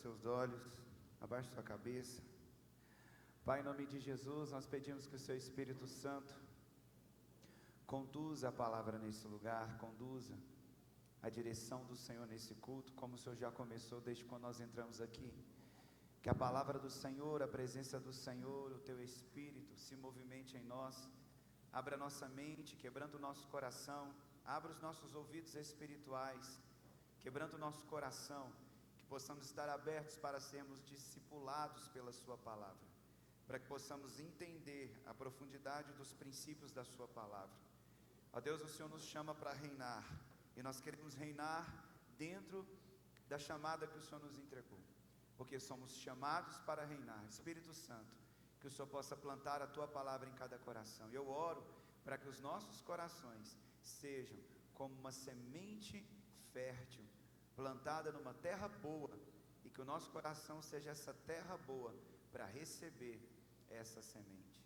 seus olhos, abaixe sua cabeça. Pai, em nome de Jesus, nós pedimos que o Seu Espírito Santo conduza a palavra nesse lugar, conduza a direção do Senhor nesse culto, como o Senhor já começou desde quando nós entramos aqui. Que a palavra do Senhor, a presença do Senhor, o Teu Espírito se movimente em nós, abra nossa mente, quebrando o nosso coração, abra os nossos ouvidos espirituais, quebrando o nosso coração, que possamos estar abertos para sermos discipulados pela Sua palavra, para que possamos entender a profundidade dos princípios da Sua palavra. Ó Deus, o Senhor nos chama para reinar, e nós queremos reinar dentro da chamada que o Senhor nos entregou, porque somos chamados para reinar. Espírito Santo, que o Senhor possa plantar a Tua palavra em cada coração. Eu oro para que os nossos corações sejam como uma semente fértil, plantada numa terra boa, e que o nosso coração seja essa terra boa para receber essa semente.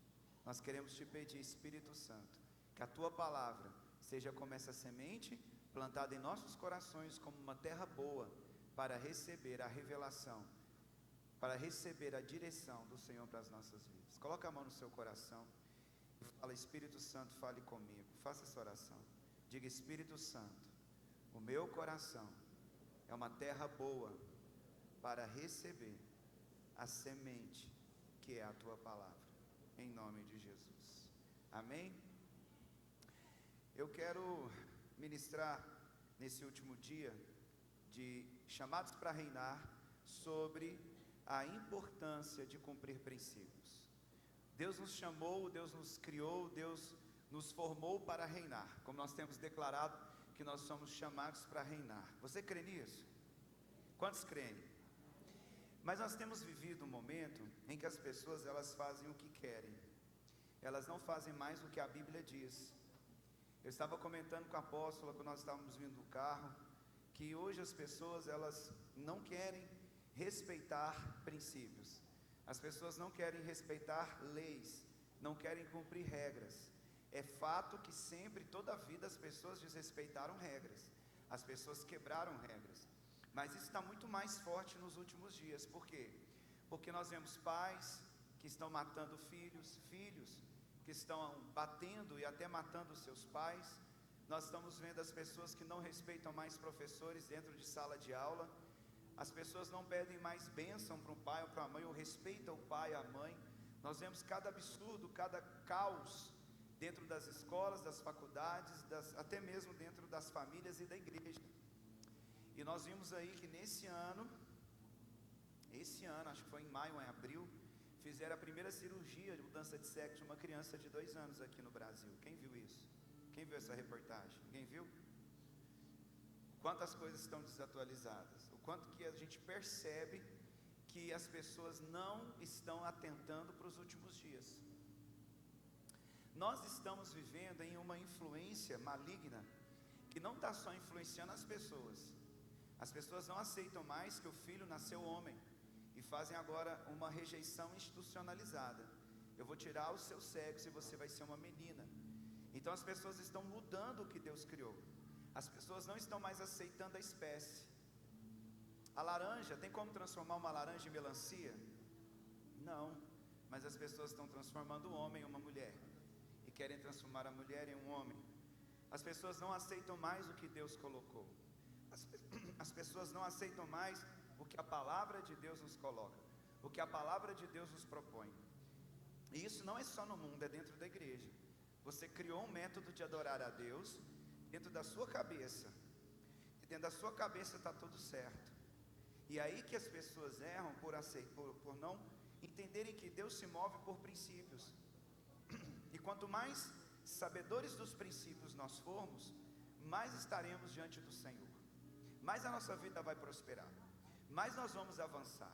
Nós queremos Te pedir, Espírito Santo, que a Tua palavra seja como essa semente plantada em nossos corações, como uma terra boa, para receber a revelação, para receber a direção do Senhor para as nossas vidas. Coloca a mão no seu coração e fala: Espírito Santo, fale comigo. Faça essa oração. Diga: Espírito Santo, o meu coração é uma terra boa para receber a semente que é a Tua palavra, em nome de Jesus. Amém? Eu quero ministrar nesse último dia de chamados para reinar sobre a importância de cumprir princípios. Deus nos chamou, Deus nos criou, Deus nos formou para reinar, como nós temos declarado que nós somos chamados para reinar. Você crê nisso? Quantos creem? Mas nós temos vivido um momento em que as pessoas, elas fazem o que querem, elas não fazem mais o que a Bíblia diz. Eu estava comentando com a apóstola, quando nós estávamos vindo do carro, que hoje as pessoas, elas não querem respeitar princípios, as pessoas não querem respeitar leis, não querem cumprir regras. É fato que sempre, toda a vida, as pessoas desrespeitaram regras, as pessoas quebraram regras, mas isso está muito mais forte nos últimos dias. Por quê? Porque nós vemos pais que estão matando filhos que estão batendo e até matando seus pais. Nós estamos vendo as pessoas que não respeitam mais professores dentro de sala de aula, as pessoas não pedem mais bênção para um pai ou para uma mãe, ou respeitam o pai e a mãe. Nós vemos cada absurdo, cada caos dentro das escolas, das faculdades, até mesmo dentro das famílias e da igreja. E nós vimos aí que esse ano, acho que foi em maio ou em abril, fizeram a primeira cirurgia de mudança de sexo de uma criança de 2 anos aqui no Brasil. Quem viu isso? Quem viu essa reportagem? Ninguém viu? Quantas coisas estão desatualizadas, o quanto que a gente percebe que as pessoas não estão atentando para os últimos dias. Nós estamos vivendo em uma influência maligna, que não está só influenciando as pessoas não aceitam mais que o filho nasceu homem, e fazem agora uma rejeição institucionalizada. Eu vou tirar o seu sexo e você vai ser uma menina. Então as pessoas estão mudando o que Deus criou, as pessoas não estão mais aceitando a espécie. A laranja, tem como transformar uma laranja em melancia? Não, mas as pessoas estão transformando o homem em uma mulher, e querem transformar a mulher em um homem. As pessoas não aceitam mais o que Deus colocou, as pessoas não aceitam mais o que a palavra de Deus nos coloca, o que a palavra de Deus nos propõe. E isso não é só no mundo, é dentro da igreja. Você criou um método de adorar a Deus dentro da sua cabeça, e dentro da sua cabeça está tudo certo. E aí que as pessoas erram por não entenderem que Deus se move por princípios. E quanto mais sabedores dos princípios nós formos, mais estaremos diante do Senhor, mais a nossa vida vai prosperar, mais nós vamos avançar.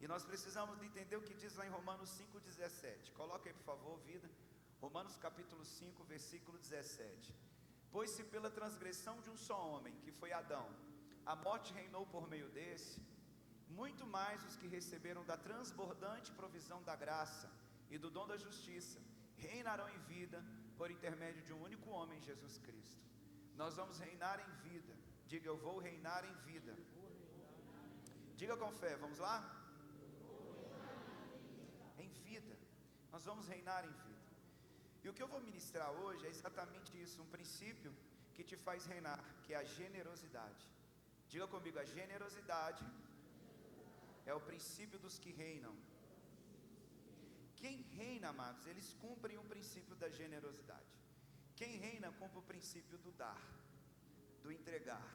E nós precisamos de entender o que diz lá em Romanos 5,17. Coloca aí, por favor, vida. Romanos capítulo 5, versículo 17. Pois se pela transgressão de um só homem, que foi Adão, a morte reinou por meio desse, muito mais os que receberam da transbordante provisão da graça e do dom da justiça reinarão em vida por intermédio de um único homem, Jesus Cristo. Nós vamos reinar em vida. Diga: eu vou reinar em vida. Diga com fé, vamos lá? Em vida. Nós vamos reinar em vida. E o que eu vou ministrar hoje é exatamente isso, um princípio que te faz reinar, que é a generosidade. Diga comigo, a generosidade é o princípio dos que reinam. Quem reina, amados, eles cumprem o princípio da generosidade. Quem reina cumpre o princípio do dar, do entregar.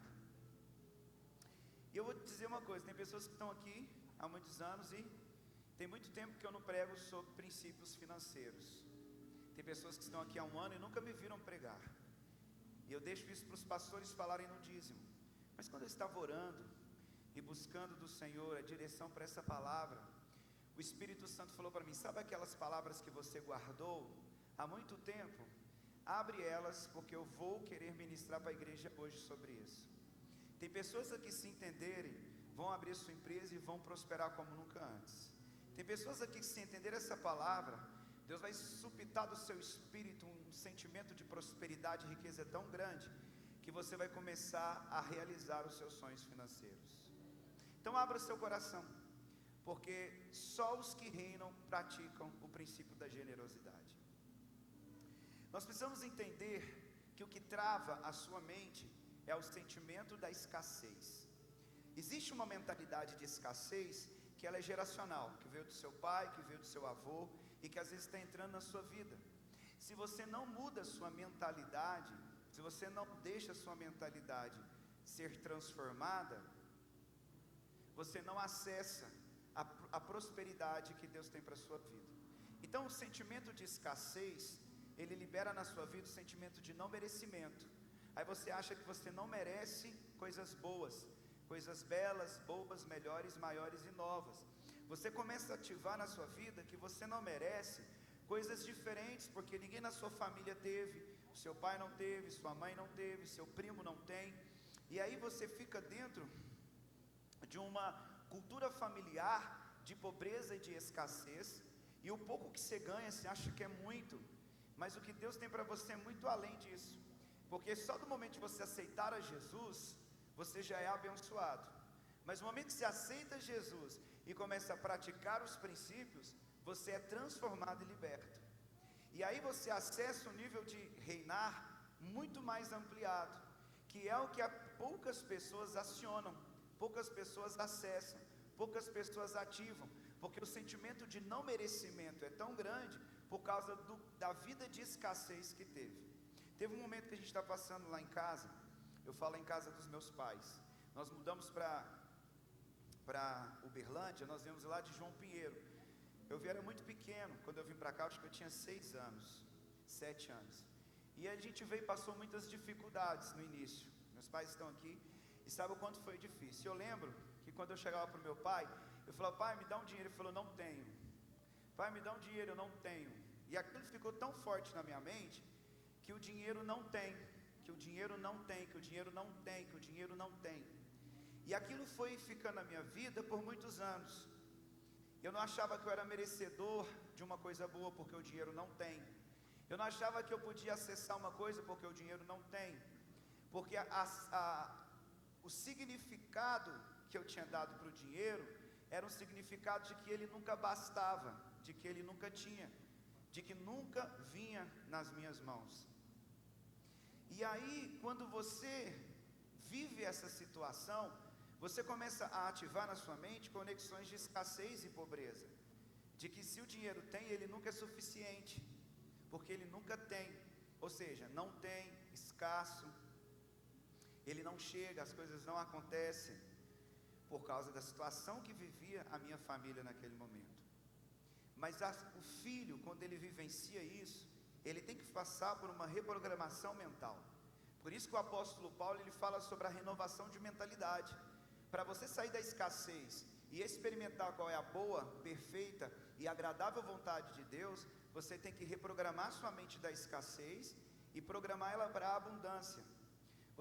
E eu vou te dizer uma coisa, tem pessoas que estão aqui há muitos anos e tem muito tempo que eu não prego sobre princípios financeiros. Tem pessoas que estão aqui há um ano e nunca me viram pregar. E eu deixo isso para os pastores falarem no dízimo. Mas quando eu estava orando e buscando do Senhor a direção para essa palavra, o Espírito Santo falou para mim: sabe aquelas palavras que você guardou há muito tempo? Abre elas, porque eu vou querer ministrar para a igreja hoje sobre isso. Tem pessoas aqui, se entenderem, vão abrir sua empresa e vão prosperar como nunca antes. Tem pessoas aqui que, se entender essa palavra, Deus vai suscitar do seu espírito um sentimento de prosperidade e riqueza tão grande, que você vai começar a realizar os seus sonhos financeiros. Então abra o seu coração, porque só os que reinam praticam o princípio da generosidade. Nós precisamos entender que o que trava a sua mente é o sentimento da escassez. Existe uma mentalidade de escassez que ela é geracional, que veio do seu pai, que veio do seu avô e que às vezes está entrando na sua vida. Se você não muda a sua mentalidade, se você não deixa a sua mentalidade ser transformada, você não acessa a prosperidade que Deus tem para a sua vida. Então o sentimento de escassez, ele libera na sua vida o sentimento de não merecimento. Aí você acha que você não merece coisas boas, coisas belas, boas, melhores, maiores e novas. Você começa a ativar na sua vida que você não merece coisas diferentes, porque ninguém na sua família teve, o seu pai não teve, sua mãe não teve, seu primo não tem. E aí você fica dentro de uma cultura familiar de pobreza e de escassez, e o pouco que você ganha, você acha que é muito, mas o que Deus tem para você é muito além disso, porque só do momento de você aceitar a Jesus, você já é abençoado. Mas no momento que você aceita Jesus e começa a praticar os princípios, você é transformado e liberto. E aí você acessa um nível de reinar muito mais ampliado, que é o que poucas pessoas acionam, poucas pessoas acessam, poucas pessoas ativam, porque o sentimento de não merecimento é tão grande por causa da vida de escassez que teve. Teve um momento que a gente está passando lá em casa, eu falo em casa dos meus pais, nós mudamos para Uberlândia, nós viemos lá de João Pinheiro. Eu era muito pequeno, quando eu vim para cá, acho que eu tinha 6 anos, 7 anos, e a gente veio e passou muitas dificuldades no início. Meus pais estão aqui, e sabe o quanto foi difícil. Eu lembro que quando eu chegava para o meu pai, eu falava: pai, me dá um dinheiro. Ele falou: não tenho. Pai, me dá um dinheiro. Eu não tenho. E aquilo ficou tão forte na minha mente, que o dinheiro não tem, que o dinheiro não tem, que o dinheiro não tem, que o dinheiro não tem. E aquilo foi ficando na minha vida por muitos anos. Eu não achava que eu era merecedor de uma coisa boa, porque o dinheiro não tem. Eu não achava que eu podia acessar uma coisa, porque o dinheiro não tem. Porque o significado que eu tinha dado para o dinheiro era um significado de que ele nunca bastava, de que ele nunca tinha, de que nunca vinha nas minhas mãos. E aí, quando você vive essa situação, você começa a ativar na sua mente conexões de escassez e pobreza, de que se o dinheiro tem, ele nunca é suficiente, porque ele nunca tem, ou seja, não tem, escasso, ele não chega, as coisas não acontecem, por causa da situação que vivia a minha família naquele momento. Mas o filho, quando ele vivencia isso, ele tem que passar por uma reprogramação mental. Por isso que o apóstolo Paulo, ele fala sobre a renovação de mentalidade. Para você sair da escassez e experimentar qual é a boa, perfeita e agradável vontade de Deus, você tem que reprogramar sua mente da escassez e programar ela para a abundância.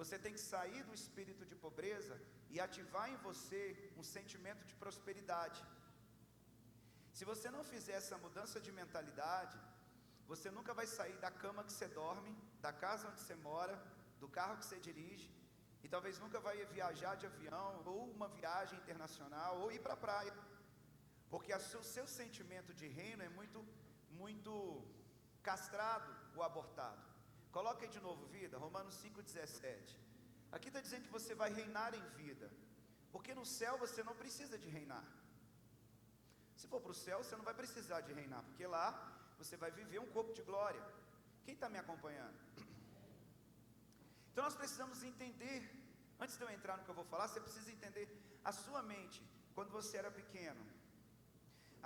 Você tem que sair do espírito de pobreza e ativar em você um sentimento de prosperidade. Se você não fizer essa mudança de mentalidade, você nunca vai sair da cama que você dorme, da casa onde você mora, do carro que você dirige, e talvez nunca vai viajar de avião, ou uma viagem internacional, ou ir para a praia, porque o seu sentimento de reino é muito castrado ou abortado. Coloca aí de novo, vida, Romanos 5,17. Aqui está dizendo que você vai reinar em vida, porque no céu você não precisa de reinar. Se for para o céu, você não vai precisar de reinar, porque lá você vai viver um corpo de glória. Quem está me acompanhando? Então nós precisamos entender, antes de eu entrar no que eu vou falar, você precisa entender a sua mente, quando você era pequeno,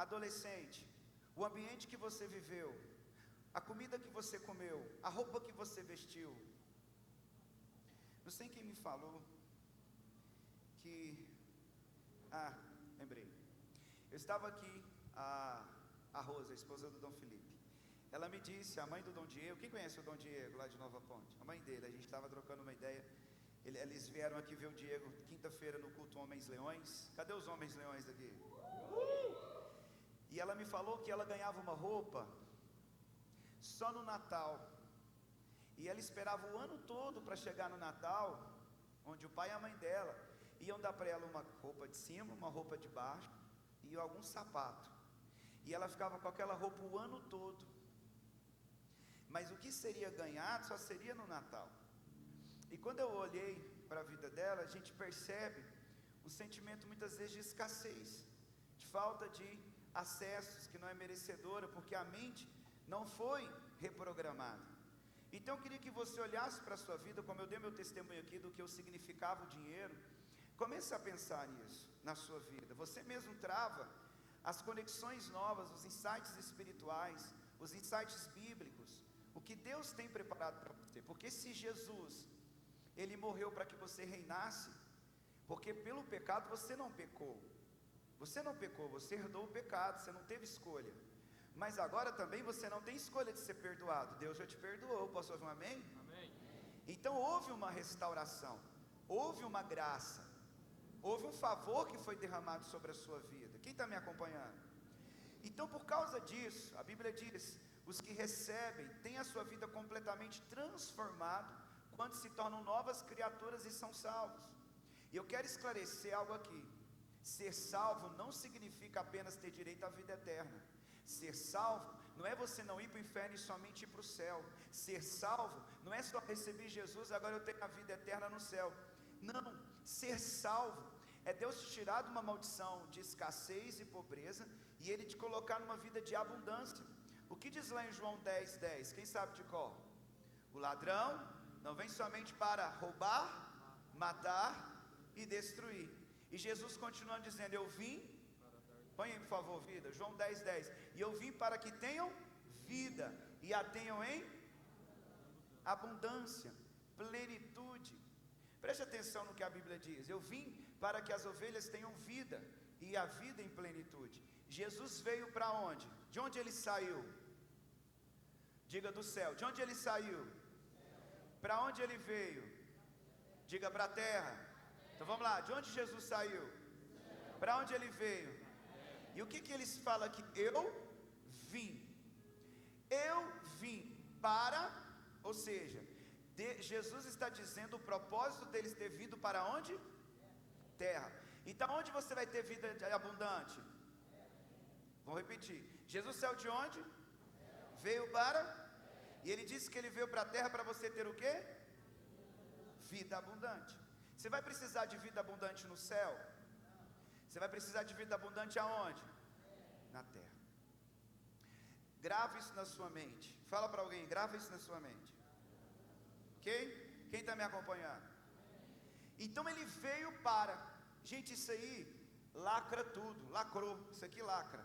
adolescente, o ambiente que você viveu, a comida que você comeu, a roupa que você vestiu. Não sei quem me falou que, lembrei, eu estava aqui, a Rosa, a esposa do Dom Felipe, ela me disse, a mãe do Dom Diego, quem conhece o Dom Diego lá de Nova Ponte? A mãe dele, a gente estava trocando uma ideia, eles vieram aqui ver o Diego quinta-feira no culto Homens Leões. Cadê os Homens Leões aqui? E ela me falou que ela ganhava uma roupa só no Natal, e ela esperava o ano todo para chegar no Natal, onde o pai e a mãe dela iam dar para ela uma roupa de cima, uma roupa de baixo e algum sapato, e ela ficava com aquela roupa o ano todo, mas o que seria ganhado só seria no Natal. E quando eu olhei para a vida dela, a gente percebe um sentimento muitas vezes de escassez, de falta de acessos, que não é merecedora, porque a mente não foi reprogramada. Então eu queria que você olhasse para a sua vida, como eu dei meu testemunho aqui do que eu significava o dinheiro. Comece a pensar nisso na sua vida. Você mesmo trava as conexões novas, os insights espirituais, os insights bíblicos, o que Deus tem preparado para você. Porque se Jesus, Ele morreu para que você reinasse, porque pelo pecado você não pecou. Você não pecou, você herdou o pecado, você não teve escolha. Mas agora também você não tem escolha de ser perdoado. Deus já te perdoou. Posso ouvir um amém? Amém. Então houve uma restauração, houve uma graça, houve um favor que foi derramado sobre a sua vida. Quem está me acompanhando? Então por causa disso, a Bíblia diz, os que recebem têm a sua vida completamente transformada, quando se tornam novas criaturas e são salvos. E eu quero esclarecer algo aqui. Ser salvo não significa apenas ter direito à vida eterna. Ser salvo não é você não ir para o inferno e somente ir para o céu. Ser salvo não é só receber Jesus, agora eu tenho a vida eterna no céu. Não, ser salvo é Deus te tirar de uma maldição de escassez e pobreza e Ele te colocar numa vida de abundância. O que diz lá em João 10:10? Quem sabe de cor? O ladrão não vem somente para roubar, matar e destruir. E Jesus continua dizendo, eu vim, põe aí por favor, vida, João 10:10, e eu vim para que tenham vida, e a tenham em abundância, plenitude. Preste atenção no que a Bíblia diz, eu vim para que as ovelhas tenham vida, e a vida em plenitude. Jesus veio para onde? De onde Ele saiu? Diga do céu. De onde Ele saiu? Para onde Ele veio? Diga para a terra. Então vamos lá, de onde Jesus saiu? Para onde Ele veio? E o que eles falam aqui? Eu vim para, ou seja, Jesus está dizendo o propósito deles ter vindo para onde? Terra. Então onde você vai ter vida abundante? Vamos repetir, Jesus saiu de onde? Veio para, e Ele disse que Ele veio para a terra para você ter o quê? Vida abundante. Você vai precisar de vida abundante no céu? Você vai precisar de vida abundante aonde? Na terra. Grava isso na sua mente. Fala para alguém, grava isso na sua mente. Ok? Quem está me acompanhando? Então Ele veio para. Gente, isso aí lacra tudo. Lacrou, isso aqui lacra.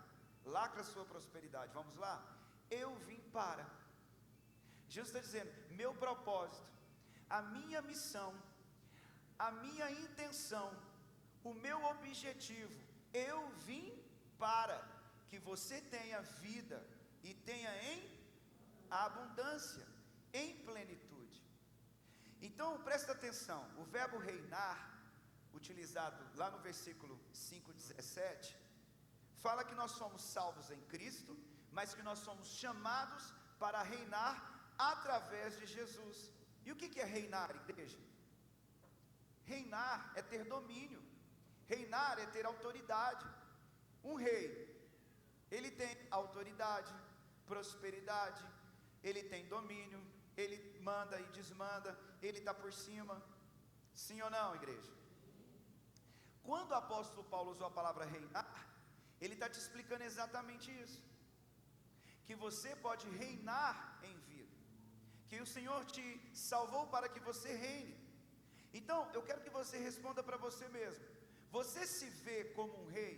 Lacra a sua prosperidade. Vamos lá? Eu vim para. Jesus está dizendo, meu propósito, a minha missão, a minha intenção, o meu objetivo, eu vim para que você tenha vida e tenha em abundância, em plenitude. Então presta atenção, o verbo reinar, utilizado lá no versículo 5:17, fala que nós somos salvos em Cristo, mas que nós somos chamados para reinar através de Jesus. E o que é reinar, igreja? Reinar é ter domínio, reinar é ter autoridade. Um rei, ele tem autoridade, prosperidade, ele tem domínio, ele manda e desmanda, ele está por cima. Sim ou não, igreja? Quando o apóstolo Paulo usou a palavra reinar, ele está te explicando exatamente isso, que você pode reinar em vida, que o Senhor te salvou para que você reine. Então, eu quero que você responda para você mesmo: você se vê como um rei?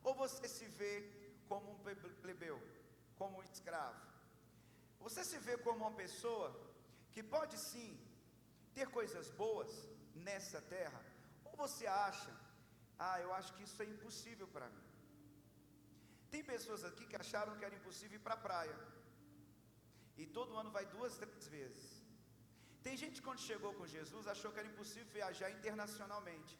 Ou você se vê como um plebeu, como um escravo? Você se vê como uma pessoa que pode sim ter coisas boas nessa terra? Ou você acha, eu acho que isso é impossível para mim? Tem pessoas aqui que acharam que era impossível ir para a praia, e todo ano vai 2, 3 vezes. Tem gente que quando chegou com Jesus achou que era impossível viajar internacionalmente,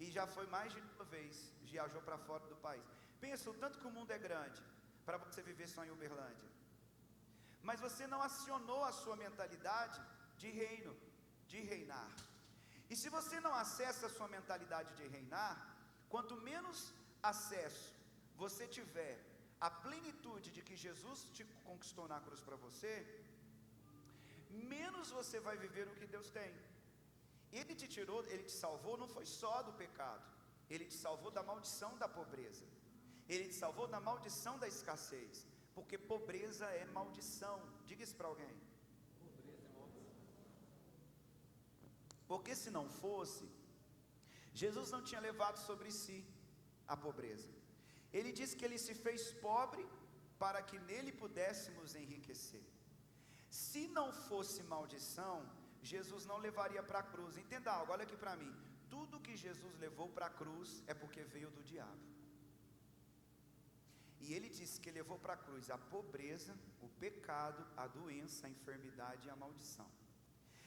e já foi mais de uma vez, viajou para fora do país. Pensa o tanto que o mundo é grande, para você viver só em Uberlândia. Mas você não acionou a sua mentalidade de reino, de reinar. E se você não acessa a sua mentalidade de reinar, quanto menos acesso você tiver à plenitude de que Jesus te conquistou na cruz para você, menos você vai viver o que Deus tem. Ele te tirou, Ele te salvou, não foi só do pecado, Ele te salvou da maldição da pobreza, Ele te salvou da maldição da escassez, porque pobreza é maldição. Diga isso para alguém. Pobreza é maldição. Porque se não fosse, Jesus não tinha levado sobre si a pobreza. Ele disse que Ele se fez pobre para que nele pudéssemos enriquecer. Se não fosse maldição, Jesus não levaria para a cruz. Entenda algo, olha aqui para mim. Tudo que Jesus levou para a cruz é porque veio do diabo. E Ele disse que levou para a cruz a pobreza, o pecado, a doença, a enfermidade e a maldição.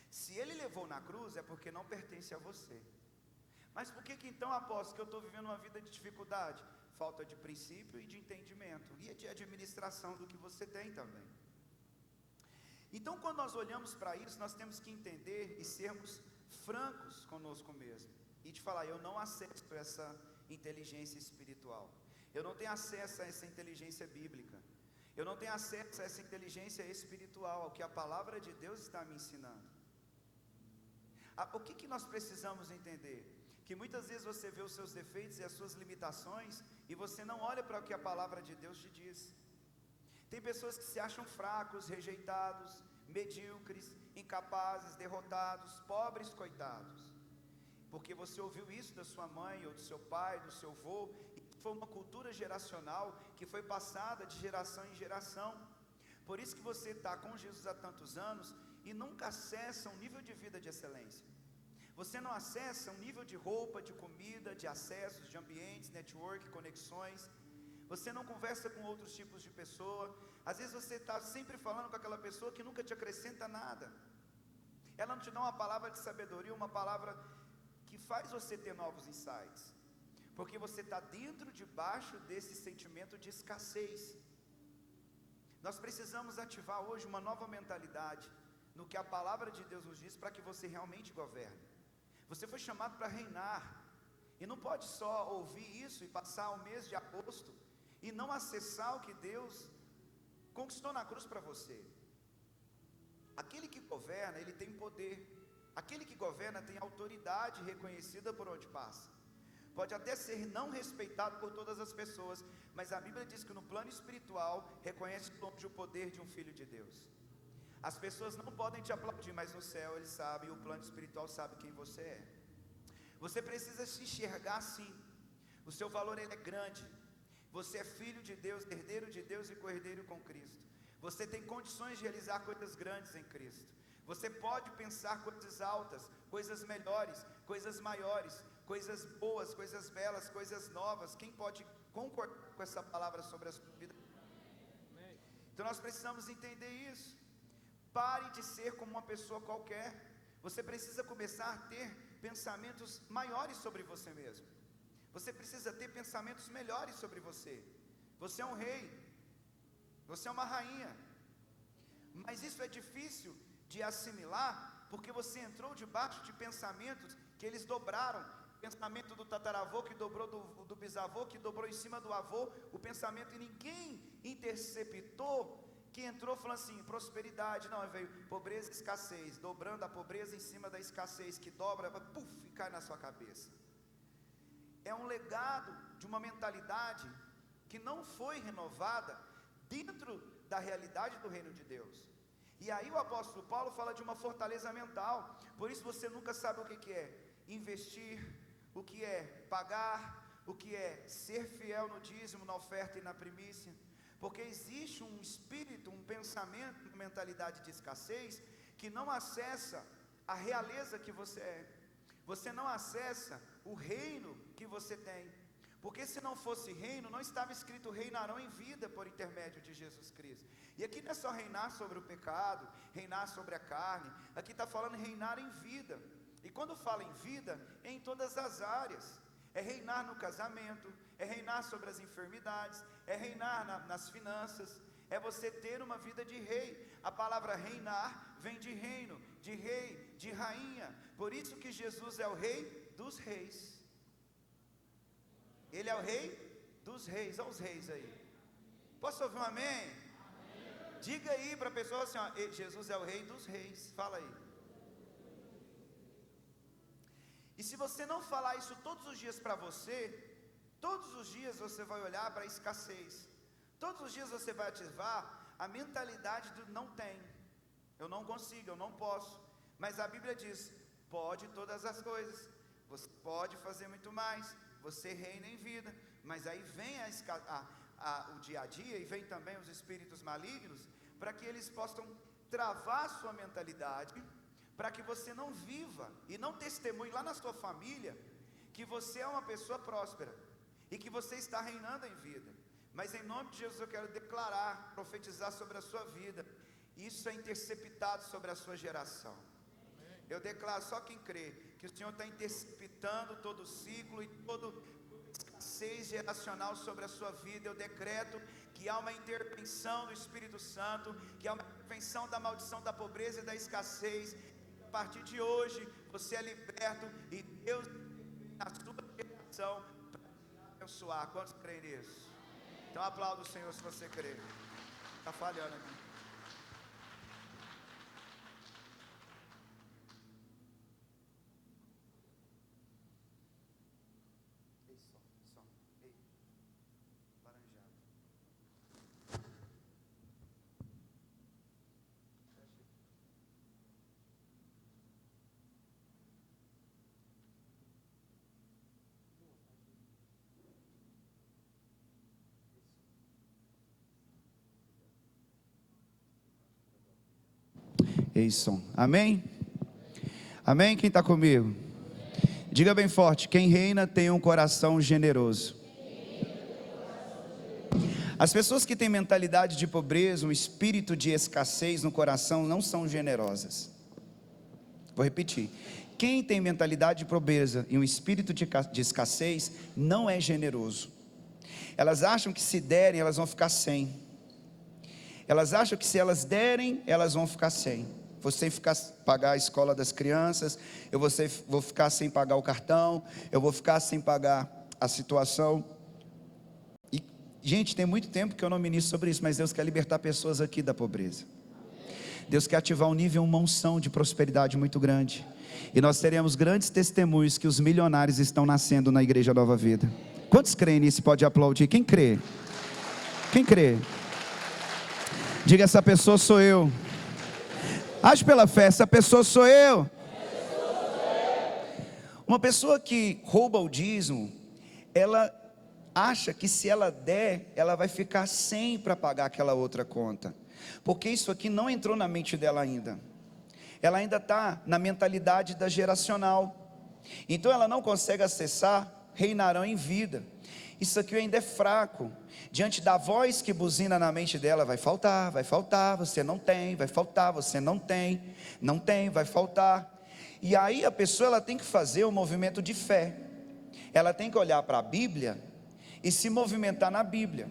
Se Ele levou na cruz é porque não pertence a você. Mas por que então, apóstolo, que eu estou vivendo uma vida de dificuldade? Falta de princípio e de entendimento, e de administração do que você tem também. Então, quando nós olhamos para isso, nós temos que entender e sermos francos conosco mesmo, e te falar: eu não acesso essa inteligência espiritual, eu não tenho acesso a essa inteligência bíblica, eu não tenho acesso a essa inteligência espiritual, ao que a palavra de Deus está me ensinando. O que nós precisamos entender? Que muitas vezes você vê os seus defeitos e as suas limitações, e você não olha para o que a palavra de Deus te diz. Tem pessoas que se acham fracos, rejeitados, medíocres, incapazes, derrotados, pobres, coitados, porque você ouviu isso da sua mãe, ou do seu pai, do seu avô, e foi uma cultura geracional que foi passada de geração em geração. Por isso que você está com Jesus há tantos anos e nunca acessa um nível de vida de excelência. Você não acessa um nível de roupa, de comida, de acessos, de ambientes, network, conexões. Você não conversa com outros tipos de pessoa. Às vezes você está sempre falando com aquela pessoa que nunca te acrescenta nada. Ela não te dá uma palavra de sabedoria, uma palavra que faz você ter novos insights, porque você está debaixo desse sentimento de escassez. Nós precisamos ativar hoje uma nova mentalidade no que a palavra de Deus nos diz, para que você realmente governe. Você foi chamado para reinar, e não pode só ouvir isso e passar o mês de agosto e não acessar o que Deus conquistou na cruz para você. Aquele que governa, ele tem poder. Aquele que governa tem autoridade reconhecida por onde passa. Pode até ser não respeitado por todas as pessoas, mas a Bíblia diz que no plano espiritual reconhece o poder de um filho de Deus. As pessoas não podem te aplaudir, mas no céu eles sabem, e o plano espiritual sabe quem você é. Você precisa se enxergar assim. O seu valor, ele é grande. Você é filho de Deus, herdeiro de Deus e co-herdeiro com Cristo. Você tem condições de realizar coisas grandes em Cristo. Você pode pensar coisas altas, coisas melhores, coisas maiores, coisas boas, coisas belas, coisas novas. Quem pode concordar com essa palavra sobre a sua vida? Então nós precisamos entender isso. Pare de ser como uma pessoa qualquer. Você precisa começar a ter pensamentos maiores sobre você mesmo. Você precisa ter pensamentos melhores sobre você. Você é um rei, você é uma rainha, mas isso é difícil de assimilar, porque você entrou debaixo de pensamentos que eles dobraram. O pensamento do tataravô que dobrou do bisavô, que dobrou em cima do avô, o pensamento, e ninguém interceptou, que entrou falando assim, prosperidade. Não, veio pobreza e escassez, dobrando a pobreza em cima da escassez, que dobra, puf, e cai na sua cabeça. É um legado de uma mentalidade que não foi renovada dentro da realidade do reino de Deus. E aí o apóstolo Paulo fala de uma fortaleza mental. Por isso você nunca sabe o que é investir, o que é pagar, o que é ser fiel no dízimo, na oferta e na primícia. Porque existe um espírito, um pensamento, uma mentalidade de escassez, que não acessa a realeza que você é. Você não acessa o reino que você tem. Porque se não fosse reino, não estava escrito reinarão em vida por intermédio de Jesus Cristo. E aqui não é só reinar sobre o pecado, reinar sobre a carne. Aqui está falando reinar em vida. E quando fala em vida, é em todas as áreas. É reinar no casamento, é reinar sobre as enfermidades, é reinar nas finanças, é você ter uma vida de rei. A palavra reinar vem de reino, de rei, de rainha. Por isso que Jesus é o rei dos reis. Ele é o rei dos reis. Olha os reis aí. Posso ouvir um amém? Amém. Diga aí para a pessoa assim, ó, Jesus é o rei dos reis. Fala aí. E se você não falar isso todos os dias para você, todos os dias você vai olhar para a escassez. Todos os dias você vai ativar a mentalidade do não tem. Eu não consigo, eu não posso. Mas a Bíblia diz, pode todas as coisas. Você pode fazer muito mais. Você reina em vida. Mas aí vem o dia a dia e vem também os espíritos malignos, para que eles possam travar a sua mentalidade, para que você não viva e não testemunhe lá na sua família que você é uma pessoa próspera e que você está reinando em vida. Mas em nome de Jesus eu quero declarar, profetizar sobre a sua vida. Isso é interceptado sobre a sua geração. Eu declaro, só quem crê, que o Senhor está interceptando todo o ciclo e todo escassez geracional sobre a sua vida. Eu decreto que há uma intervenção do Espírito Santo, que há uma intervenção da maldição da pobreza e da escassez. A partir de hoje, você é liberto e Deus, na sua geração, para te abençoar. Quantos creem nisso? Então aplauda o Senhor se você crê. Está falhando aqui. Isso. Amém? Amém? Quem está comigo? Diga bem forte, quem reina tem um coração generoso. As pessoas que têm mentalidade de pobreza, um espírito de escassez no coração, não são generosas. Vou repetir, quem tem mentalidade de pobreza e um espírito de escassez, não é generoso. Elas acham que se derem, elas vão ficar sem. Elas acham que se elas derem, elas vão ficar sem. Vou sem pagar a escola das crianças, vou ficar sem pagar o cartão, eu vou ficar sem pagar a situação. E, gente, tem muito tempo que eu não ministro sobre isso, mas Deus quer libertar pessoas aqui da pobreza. Deus quer ativar um nível, uma unção de prosperidade muito grande. E nós teremos grandes testemunhos que os milionários estão nascendo na Igreja Nova Vida. Quantos creem nisso? Pode aplaudir. Quem crê? Quem crê? Diga, essa pessoa sou eu. Age pela fé, essa pessoa sou eu. Uma pessoa que rouba o dízimo, ela acha que se ela der, ela vai ficar sem para pagar aquela outra conta. Porque isso aqui não entrou na mente dela ainda. Ela ainda está na mentalidade da geracional. Então ela não consegue acessar, reinarão em vida. Isso aqui ainda é fraco. Diante da voz que buzina na mente dela, vai faltar, você não tem, vai faltar, você não tem, vai faltar. E aí a pessoa ela tem que fazer um movimento de fé. Ela tem que olhar para a Bíblia e se movimentar na Bíblia.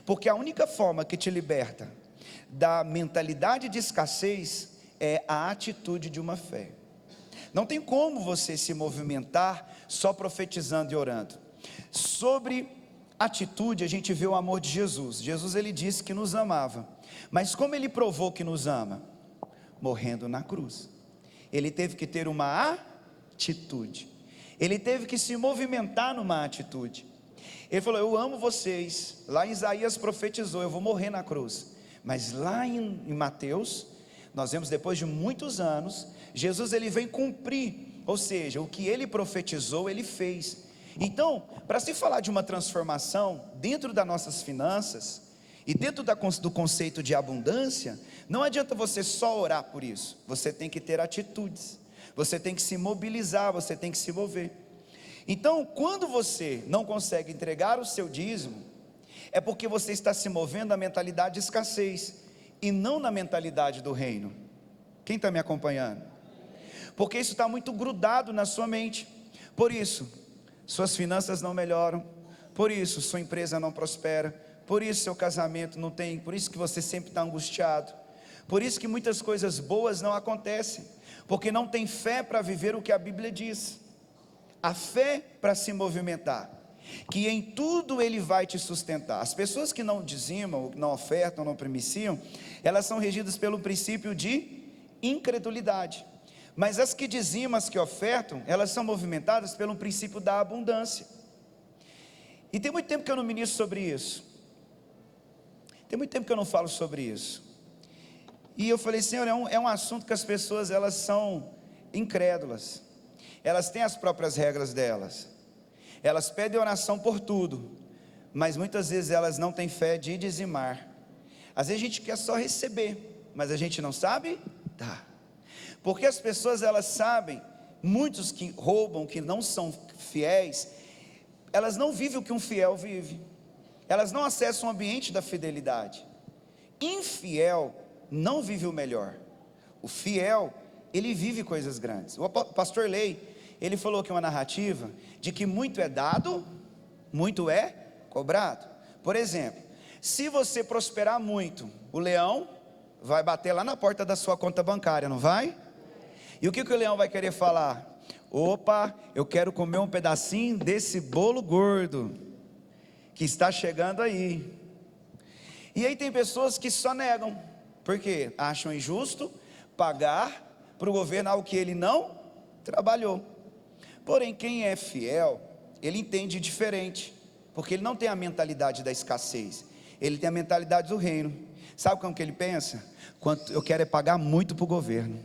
Porque a única forma que te liberta da mentalidade de escassez é a atitude de uma fé. Não tem como você se movimentar só profetizando e orando. Sobre atitude, a gente vê o amor de Jesus. Jesus, ele disse que nos amava, mas como ele provou que nos ama? Morrendo na cruz. Ele teve que ter uma atitude, ele teve que se movimentar numa atitude. Ele falou: eu amo vocês. Lá em Isaías profetizou: eu vou morrer na cruz. Mas lá em Mateus, nós vemos, depois de muitos anos, Jesus ele vem cumprir, ou seja, o que ele profetizou, ele fez. Então, para se falar de uma transformação dentro das nossas finanças e dentro do conceito de abundância, não adianta você só orar por isso. Você tem que ter atitudes, você tem que se mobilizar, você tem que se mover. Então, quando você não consegue entregar o seu dízimo, é porque você está se movendo na mentalidade de escassez e não na mentalidade do reino. Quem está me acompanhando? Porque isso está muito grudado na sua mente. Por isso, suas finanças não melhoram, por isso sua empresa não prospera, por isso seu casamento não tem, por isso que você sempre está angustiado, por isso que muitas coisas boas não acontecem, porque não tem fé para viver o que a Bíblia diz. A fé para se movimentar, que em tudo ele vai te sustentar. As pessoas que não dizimam, não ofertam, não primiciam, elas são regidas pelo princípio de incredulidade. Mas as que dizimam, as que ofertam, elas são movimentadas pelo princípio da abundância. E tem muito tempo que eu não ministro sobre isso, tem muito tempo que eu não falo sobre isso. E eu falei: Senhor, é um assunto que as pessoas, elas são incrédulas, elas têm as próprias regras delas, elas pedem oração por tudo, mas muitas vezes elas não têm fé de dizimar. Às vezes a gente quer só receber, mas a gente não sabe dar. Porque as pessoas, elas sabem, muitos que roubam, que não são fiéis, elas não vivem o que um fiel vive, elas não acessam o ambiente da fidelidade. Infiel não vive o melhor, o fiel, ele vive coisas grandes. O pastor Lei, ele falou que uma narrativa de que muito é dado, muito é cobrado. Por exemplo, se você prosperar muito, o leão vai bater lá na porta da sua conta bancária, não vai? E o que o leão vai querer falar? Opa, eu quero comer um pedacinho desse bolo gordo que está chegando aí. E aí tem pessoas que só negam, porque acham injusto pagar para o governo algo que ele não trabalhou. Porém, quem é fiel, ele entende diferente, porque ele não tem a mentalidade da escassez, ele tem a mentalidade do reino. Sabe como que ele pensa? Quanto eu quero é pagar muito para o governo.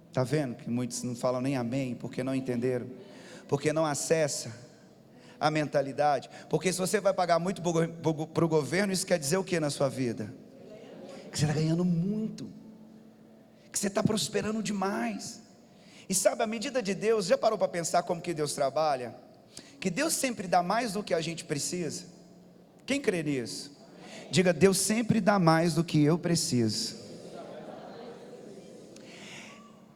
Está vendo que muitos não falam nem amém, porque não entenderam, porque não acessa a mentalidade. Porque se você vai pagar muito para o governo, isso quer dizer o que na sua vida? Que você está ganhando muito, que você está prosperando demais. E sabe, a medida de Deus, já parou para pensar como que Deus trabalha? Que Deus sempre dá mais do que a gente precisa. Quem crê nisso? Diga: Deus sempre dá mais do que eu preciso.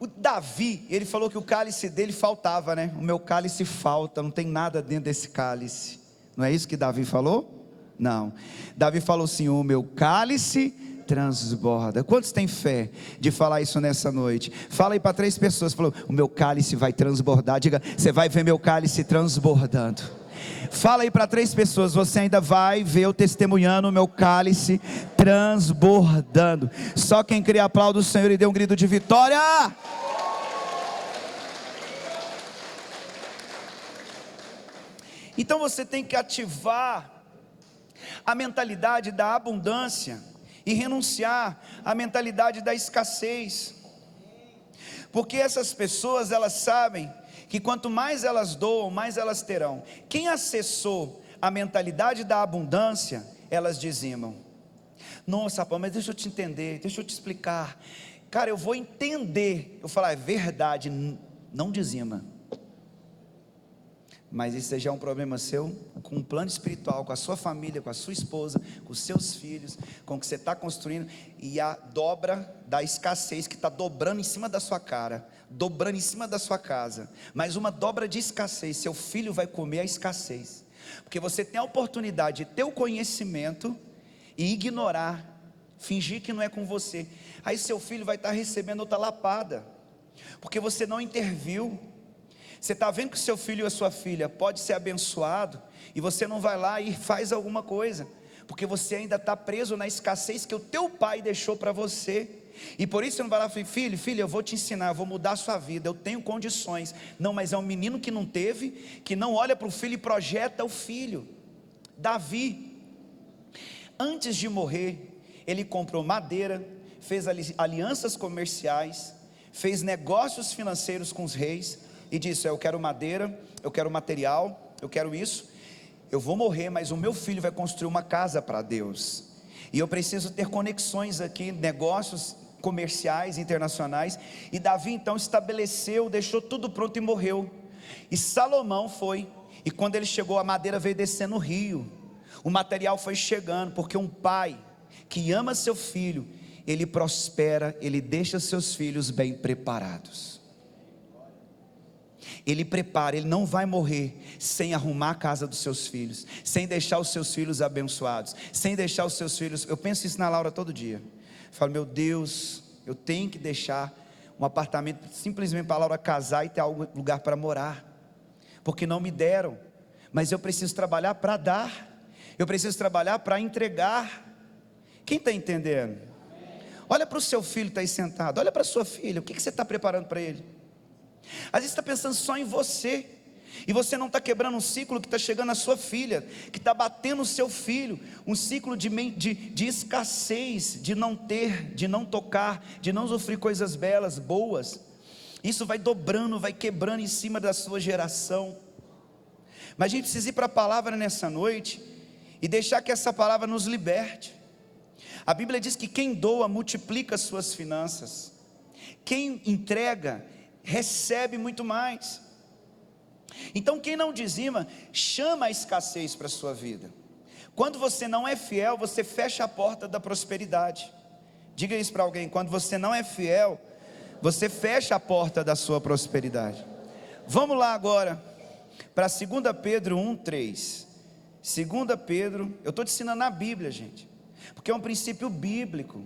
O Davi, ele falou que o cálice dele faltava, né? O meu cálice falta, não tem nada dentro desse cálice. Não é isso que Davi falou? Não. Davi falou assim: o meu cálice transborda. Quantos têm fé de falar isso nessa noite? Fala aí para 3 pessoas. Falou: o meu cálice vai transbordar. Diga: você vai ver meu cálice transbordando. Fala aí para 3 pessoas: você ainda vai ver eu testemunhando o meu cálice transbordando. Só quem crê aplauda o Senhor e dê um grito de vitória. Então você tem que ativar a mentalidade da abundância e renunciar à mentalidade da escassez, porque essas pessoas, elas sabem que quanto mais elas doam, mais elas terão. Quem acessou a mentalidade da abundância, elas dizimam. Nossa, Paulo, mas deixa eu te entender, deixa eu te explicar. Cara, eu vou entender. Eu falo: é verdade, não dizima. Mas isso já é um problema seu, com um plano espiritual, com a sua família, com a sua esposa, com os seus filhos, com o que você está construindo. E a dobra da escassez que está dobrando em cima da sua cara, dobrando em cima da sua casa. Mas uma dobra de escassez, seu filho vai comer a escassez, porque você tem a oportunidade de ter o conhecimento e ignorar fingir que não é com você. Aí seu filho vai estar recebendo outra lapada, porque você não interviu. Você está vendo que seu filho ou a sua filha pode ser abençoado, e você não vai lá e faz alguma coisa, porque você ainda está preso na escassez que o teu pai deixou para você. E por isso você não vai lá e fala: filho, eu vou te ensinar, eu vou mudar a sua vida, eu tenho condições. Não, mas é um menino que não teve, que não olha para o filho e projeta o filho. Davi, antes de morrer, ele comprou madeira, fez alianças comerciais, fez negócios financeiros com os reis, e disse: eu quero madeira, eu quero material, eu quero isso, eu vou morrer, mas o meu filho vai construir uma casa para Deus, e eu preciso ter conexões aqui, negócios comerciais, internacionais. E Davi então estabeleceu, deixou tudo pronto e morreu. E Salomão foi, e quando ele chegou, a madeira veio descendo no rio, o material foi chegando, porque um pai que ama seu filho, ele prospera, ele deixa seus filhos bem preparados. Ele prepara, ele não vai morrer sem arrumar a casa dos seus filhos, sem deixar os seus filhos abençoados, sem deixar os seus filhos. Eu penso isso na Laura todo dia. Eu falo: meu Deus, eu tenho que deixar um apartamento simplesmente para a Laura casar e ter algum lugar para morar, porque não me deram, mas eu preciso trabalhar para dar, eu preciso trabalhar para entregar. Quem está entendendo? Olha para o seu filho que está aí sentado, olha para a sua filha, o que você está preparando para ele? Às vezes você está pensando só em você, e você não está quebrando um ciclo que está chegando na sua filha, que está batendo no seu filho, um ciclo de escassez, de não ter, de não tocar, de não sofrer coisas belas, boas. Isso vai dobrando, vai quebrando em cima da sua geração. Mas a gente precisa ir para a palavra nessa noite, e deixar que essa palavra nos liberte. A Bíblia diz que quem doa multiplica as suas finanças, quem entrega recebe muito mais. Então quem não dizima, chama a escassez para a sua vida. Quando você não é fiel, você fecha a porta da prosperidade. Diga isso para alguém: quando você não é fiel, você fecha a porta da sua prosperidade. Vamos lá agora para 2 Pedro 1:3. 2 Pedro, eu estou te ensinando na Bíblia, gente, porque é um princípio bíblico.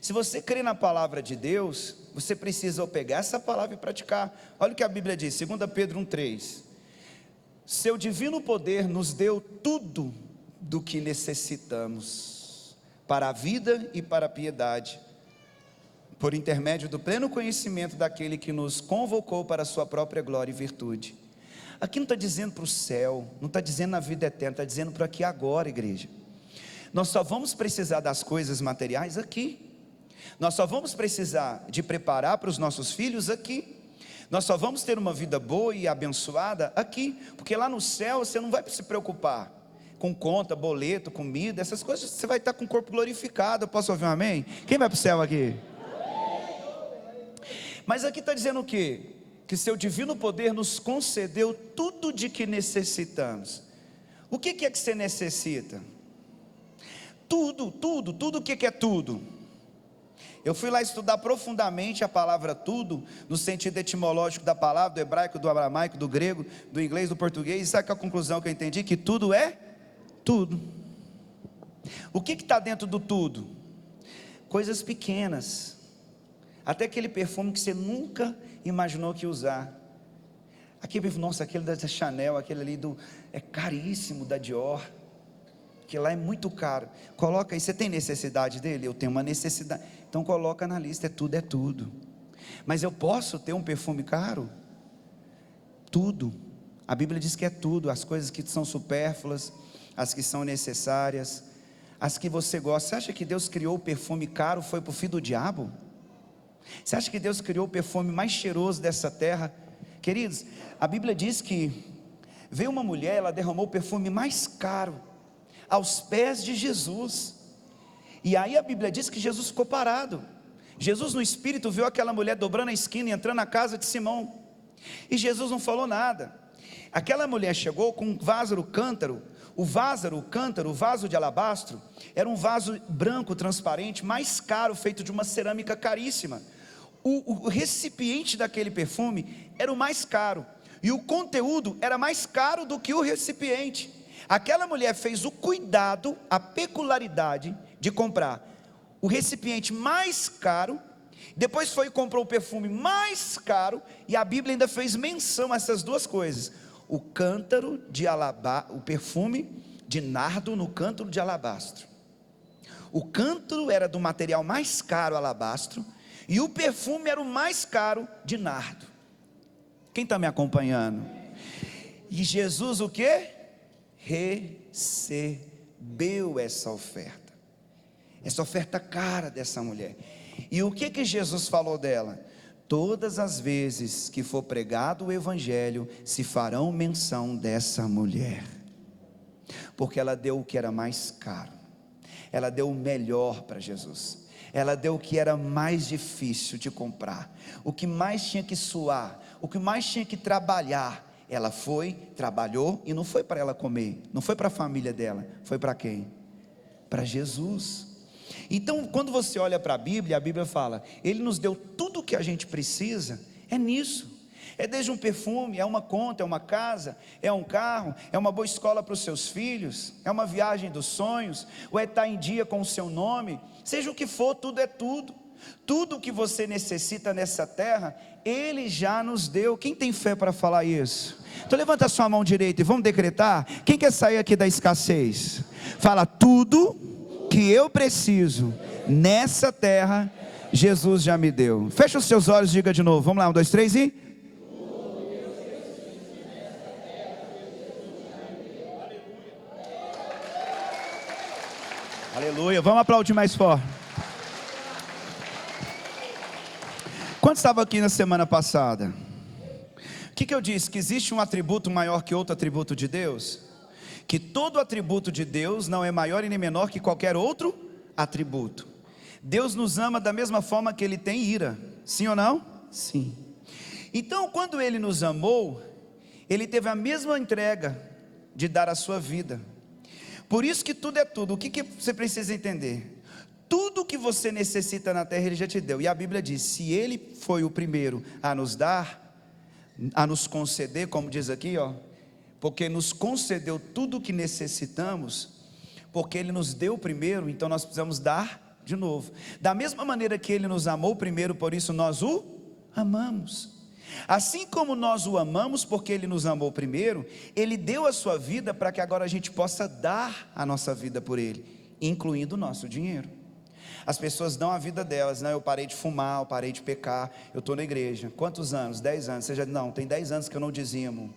Se você crê na palavra de Deus, você precisa pegar essa palavra e praticar. Olha o que a Bíblia diz, 2 Pedro 1:3. Seu divino poder nos deu tudo do que necessitamos para a vida e para a piedade, por intermédio do pleno conhecimento daquele que nos convocou para a sua própria glória e virtude. Aqui não está dizendo para o céu, não está dizendo na vida eterna, está dizendo para aqui agora, igreja. Nós só vamos precisar das coisas materiais aqui. Nós só vamos precisar de preparar para os nossos filhos aqui. Nós só vamos ter uma vida boa e abençoada aqui, porque lá no céu você não vai se preocupar com conta, boleto, comida, essas coisas. Você vai estar com o corpo glorificado. Eu posso ouvir um amém? Quem vai para o céu aqui? Mas aqui está dizendo o quê? Que seu divino poder nos concedeu tudo de que necessitamos. O que é que você necessita? Tudo. O que é tudo? Eu fui lá estudar profundamente a palavra tudo, no sentido etimológico da palavra, do hebraico, do aramaico, do grego, do inglês, do português. E sabe qual é a conclusão que eu entendi? Que tudo é tudo. O que está dentro do tudo? Coisas pequenas, até aquele perfume que você nunca imaginou que ia usar. Aquele perfume, nossa, aquele da Chanel, aquele ali é caríssimo, da Dior, que lá é muito caro. Coloca aí, você tem necessidade dele? Eu tenho uma necessidade. Então coloca na lista, é tudo. Mas eu posso ter um perfume caro? Tudo. A Bíblia diz que é tudo, as coisas que são supérfluas, as que são necessárias, as que você gosta. Você acha que Deus criou o perfume caro, foi para o filho do diabo? Você acha que Deus criou o perfume mais cheiroso dessa terra? Queridos, a Bíblia diz que veio uma mulher, ela derramou o perfume mais caro aos pés de Jesus. E aí a Bíblia diz que Jesus ficou parado. Jesus no espírito viu aquela mulher dobrando a esquina e entrando na casa de Simão, e Jesus não falou nada. Aquela mulher chegou com um vaso cântaro. O vaso de alabastro, era um vaso branco, transparente, mais caro, feito de uma cerâmica caríssima. O recipiente daquele perfume era o mais caro, e o conteúdo era mais caro do que o recipiente. Aquela mulher fez o cuidado, a peculiaridade de comprar o recipiente mais caro, depois foi e comprou o perfume mais caro, e a Bíblia ainda fez menção a essas duas coisas: o cântaro de alabastro, o perfume de nardo no cântaro de alabastro. O cântaro era do material mais caro, alabastro, e o perfume era o mais caro, de nardo. Quem está me acompanhando? E Jesus o que? Recebeu essa oferta cara dessa mulher. E o que Jesus falou dela? Todas as vezes que for pregado o evangelho, se farão menção dessa mulher, porque ela deu o que era mais caro, ela deu o melhor para Jesus, ela deu o que era mais difícil de comprar, o que mais tinha que suar, o que mais tinha que trabalhar. Ela foi, trabalhou, e não foi para ela comer, não foi para a família dela, foi para quem? Para Jesus. Então, quando você olha para a Bíblia fala, Ele nos deu tudo o que a gente precisa, é nisso. É desde um perfume, é uma conta, é uma casa, é um carro, é uma boa escola para os seus filhos, é uma viagem dos sonhos, ou é estar em dia com o seu nome, seja o que for, tudo é tudo. Tudo o que você necessita nessa terra, Ele já nos deu. Quem tem fé para falar isso? Então levanta a sua mão direita e vamos decretar. Quem quer sair aqui da escassez? Fala: tudo que eu preciso nessa terra, Jesus já me deu. Fecha os seus olhos e diga de novo. Vamos lá, 1, 2, 3 e... Aleluia. Vamos aplaudir mais forte. Quantos estavam aqui na semana passada? O que eu disse? Que existe um atributo maior que outro atributo de Deus? Que todo atributo de Deus não é maior e nem menor que qualquer outro atributo. Deus nos ama da mesma forma que Ele tem ira, sim ou não? Sim. Então, quando Ele nos amou, Ele teve a mesma entrega de dar a sua vida. Por isso que tudo é tudo. O que você precisa entender? Tudo que você necessita na terra Ele já te deu. E a Bíblia diz: se Ele foi o primeiro a nos dar, a nos conceder, como diz aqui, porque nos concedeu tudo o que necessitamos, porque Ele nos deu primeiro, então nós precisamos dar de novo. Da mesma maneira que Ele nos amou primeiro, por isso nós o amamos. Assim como nós o amamos porque Ele nos amou primeiro, Ele deu a sua vida para que agora a gente possa dar a nossa vida por Ele, incluindo o nosso dinheiro. As pessoas dão a vida delas: não, eu parei de fumar, eu parei de pecar, eu estou na igreja. Quantos anos? 10 anos. Você já, não, tem 10 anos que eu não dizimo,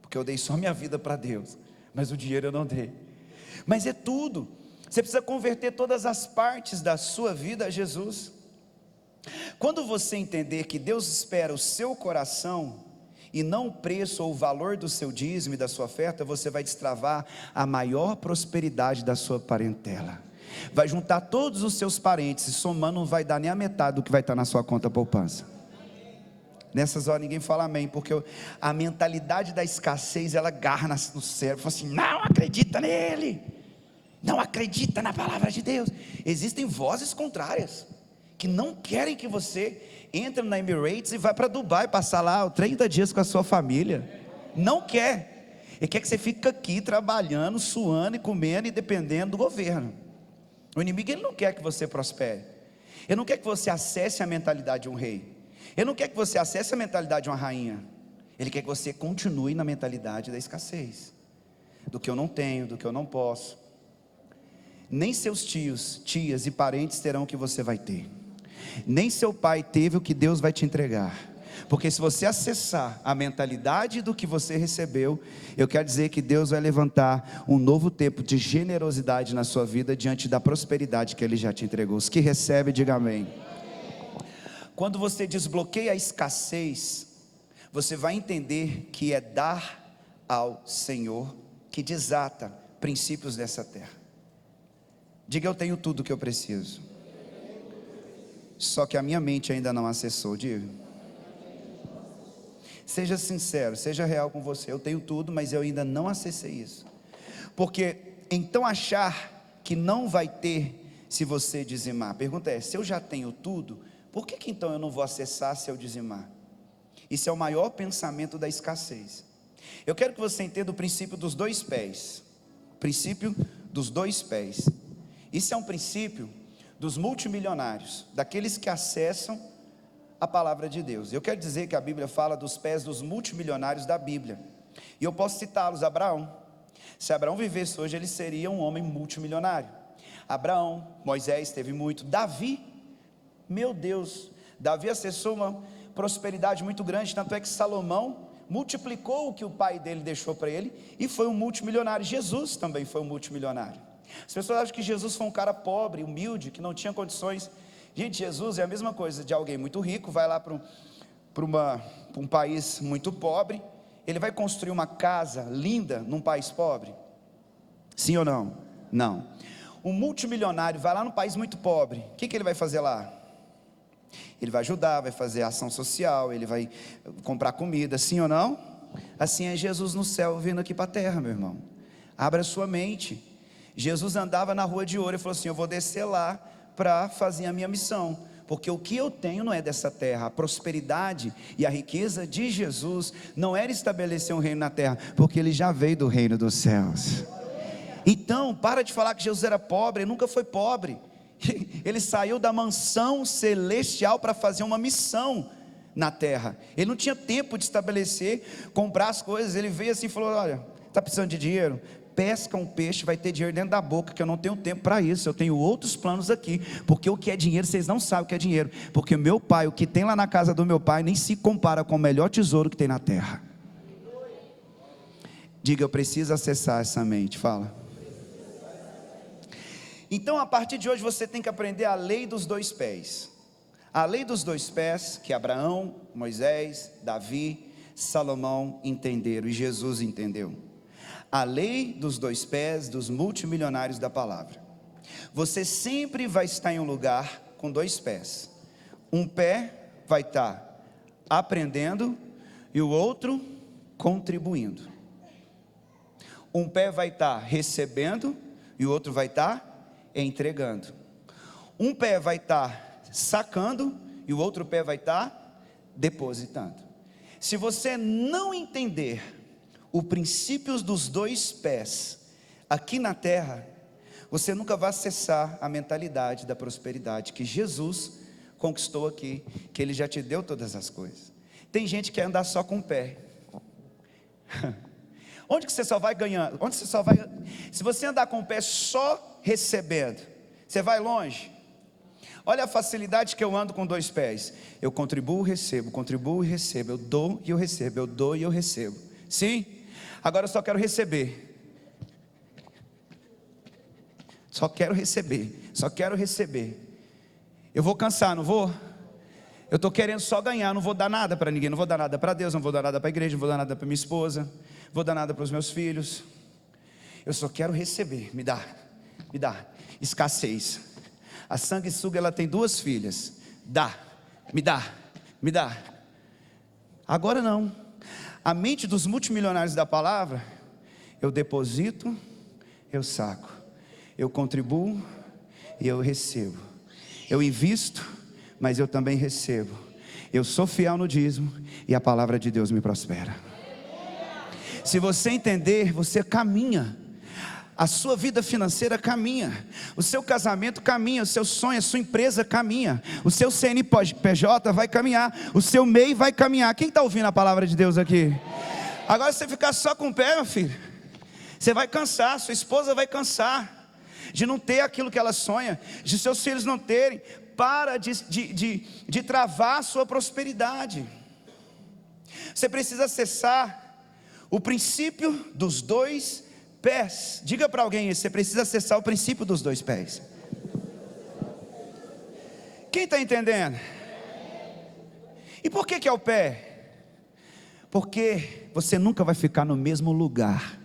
porque eu dei só minha vida para Deus, mas o dinheiro eu não dei. Mas é tudo. Você precisa converter todas as partes da sua vida a Jesus. Quando você entender que Deus espera o seu coração e não o preço ou o valor do seu dízimo e da sua oferta, você vai destravar a maior prosperidade da sua parentela. Vai juntar todos os seus parentes e somando não vai dar nem a metade do que vai estar na sua conta poupança. Nessas horas ninguém fala amém, porque a mentalidade da escassez, ela agarra no cérebro, fala assim: não acredita nele, não acredita na palavra de Deus. Existem vozes contrárias, que não querem que você entre na Emirates e vá para Dubai, passar lá 30 dias com a sua família. Não quer. Ele quer que você fique aqui trabalhando, suando e comendo e dependendo do governo. O inimigo, ele não quer que você prospere. Ele não quer que você acesse a mentalidade de um rei. Ele não quer que você acesse a mentalidade de uma rainha. Ele quer que você continue na mentalidade da escassez, do que eu não tenho, do que eu não posso. Nem seus tios, tias e parentes terão o que você vai ter. Nem seu pai teve o que Deus vai te entregar. Porque se você acessar a mentalidade do que você recebeu, eu quero dizer que Deus vai levantar um novo tempo de generosidade na sua vida, diante da prosperidade que Ele já te entregou. Os que recebem, diga amém. Quando você desbloqueia a escassez, você vai entender que é dar ao Senhor que desata princípios dessa terra. Diga: eu tenho tudo o que eu preciso, só que a minha mente ainda não acessou. Diga. Seja sincero, seja real com você: eu tenho tudo, mas eu ainda não acessei isso. Porque então achar que não vai ter se você dizimar. A pergunta é: se eu já tenho tudo, por que então eu não vou acessar se eu dizimar? Isso é o maior pensamento da escassez. Eu quero que você entenda o princípio dos 2 pés. Princípio dos 2 pés. Isso é um princípio dos multimilionários, daqueles que acessam a palavra de Deus. Eu quero dizer que a Bíblia fala dos pés dos multimilionários da Bíblia, e eu posso citá-los. Abraão. Se Abraão vivesse hoje, ele seria um homem multimilionário. Abraão, Moisés teve muito. Davi, meu Deus, Davi acessou uma prosperidade muito grande, tanto é que Salomão multiplicou o que o pai dele deixou para ele, e foi um multimilionário. Jesus também foi um multimilionário. As pessoas acham que Jesus foi um cara pobre, humilde, que não tinha condições. Gente, Jesus é a mesma coisa de alguém muito rico, vai lá para um país muito pobre, ele vai construir uma casa linda num país pobre? Sim ou não? Não. Um multimilionário vai lá num país muito pobre, o que ele vai fazer lá? Ele vai ajudar, vai fazer ação social, ele vai comprar comida, sim ou não? Assim é Jesus no céu vindo aqui para a terra, meu irmão. Abra a sua mente. Jesus andava na rua de ouro e falou assim: eu vou descer lá para fazer a minha missão, porque o que eu tenho não é dessa terra. A prosperidade e a riqueza de Jesus não era estabelecer um reino na terra, porque ele já veio do reino dos céus. Então, para de falar que Jesus era pobre. Ele nunca foi pobre. Ele saiu da mansão celestial para fazer uma missão na terra. Ele não tinha tempo de estabelecer, comprar as coisas. Ele veio assim e falou: olha, está precisando de dinheiro? Pesca um peixe, vai ter dinheiro dentro da boca, que eu não tenho tempo para isso, eu tenho outros planos aqui, porque o que é dinheiro, vocês não sabem o que é dinheiro, porque meu pai, o que tem lá na casa do meu pai, nem se compara com o melhor tesouro que tem na terra. Diga: eu preciso acessar essa mente. Fala. Então, a partir de hoje, você tem que aprender a lei dos dois pés. A lei dos dois pés, que Abraão, Moisés, Davi, Salomão entenderam, e Jesus entendeu. A lei dos dois pés dos multimilionários da palavra. Você sempre vai estar em um lugar com dois pés. Um pé vai estar aprendendo e o outro contribuindo. Um pé vai estar recebendo e o outro vai estar entregando. Um pé vai estar sacando e o outro pé vai estar depositando. Se você não entender os princípios dos dois pés aqui na terra, você nunca vai acessar a mentalidade da prosperidade que Jesus conquistou aqui, que Ele já te deu todas as coisas. Tem gente que quer andar só com o pé. Onde que você só vai ganhando? Onde você só vai? Se você andar com o pé só recebendo, você vai longe. Olha a facilidade que eu ando com dois pés. Eu contribuo, recebo, contribuo e recebo. Eu dou e eu recebo, eu dou e eu recebo. Sim? Agora eu só quero receber. Só quero receber. Só quero receber. Eu vou cansar, não vou? Eu estou querendo só ganhar, não vou dar nada para ninguém. Não vou dar nada para Deus, não vou dar nada para a igreja, não vou dar nada para minha esposa, não vou dar nada para os meus filhos. Eu só quero receber. Me dá, me dá. Escassez. A sanguessuga, ela tem 2 filhas. Dá, me dá, me dá. Agora não. A mente dos multimilionários da palavra: eu deposito, eu saco, eu contribuo e eu recebo. Eu invisto, mas eu também recebo. Eu sou fiel no dízimo e a palavra de Deus me prospera. Se você entender, você caminha. A sua vida financeira caminha, o seu casamento caminha, o seu sonho, a sua empresa caminha, o seu CNPJ vai caminhar, o seu MEI vai caminhar. Quem está ouvindo a palavra de Deus aqui? Agora, se você ficar só com o pé, meu filho, você vai cansar, sua esposa vai cansar de não ter aquilo que ela sonha, de seus filhos não terem. Para de travar a sua prosperidade. Você precisa acessar o princípio dos dois pés. Diga para alguém isso: você precisa acessar o princípio dos dois pés. Quem está entendendo? E por que é o pé? Porque você nunca vai ficar no mesmo lugar.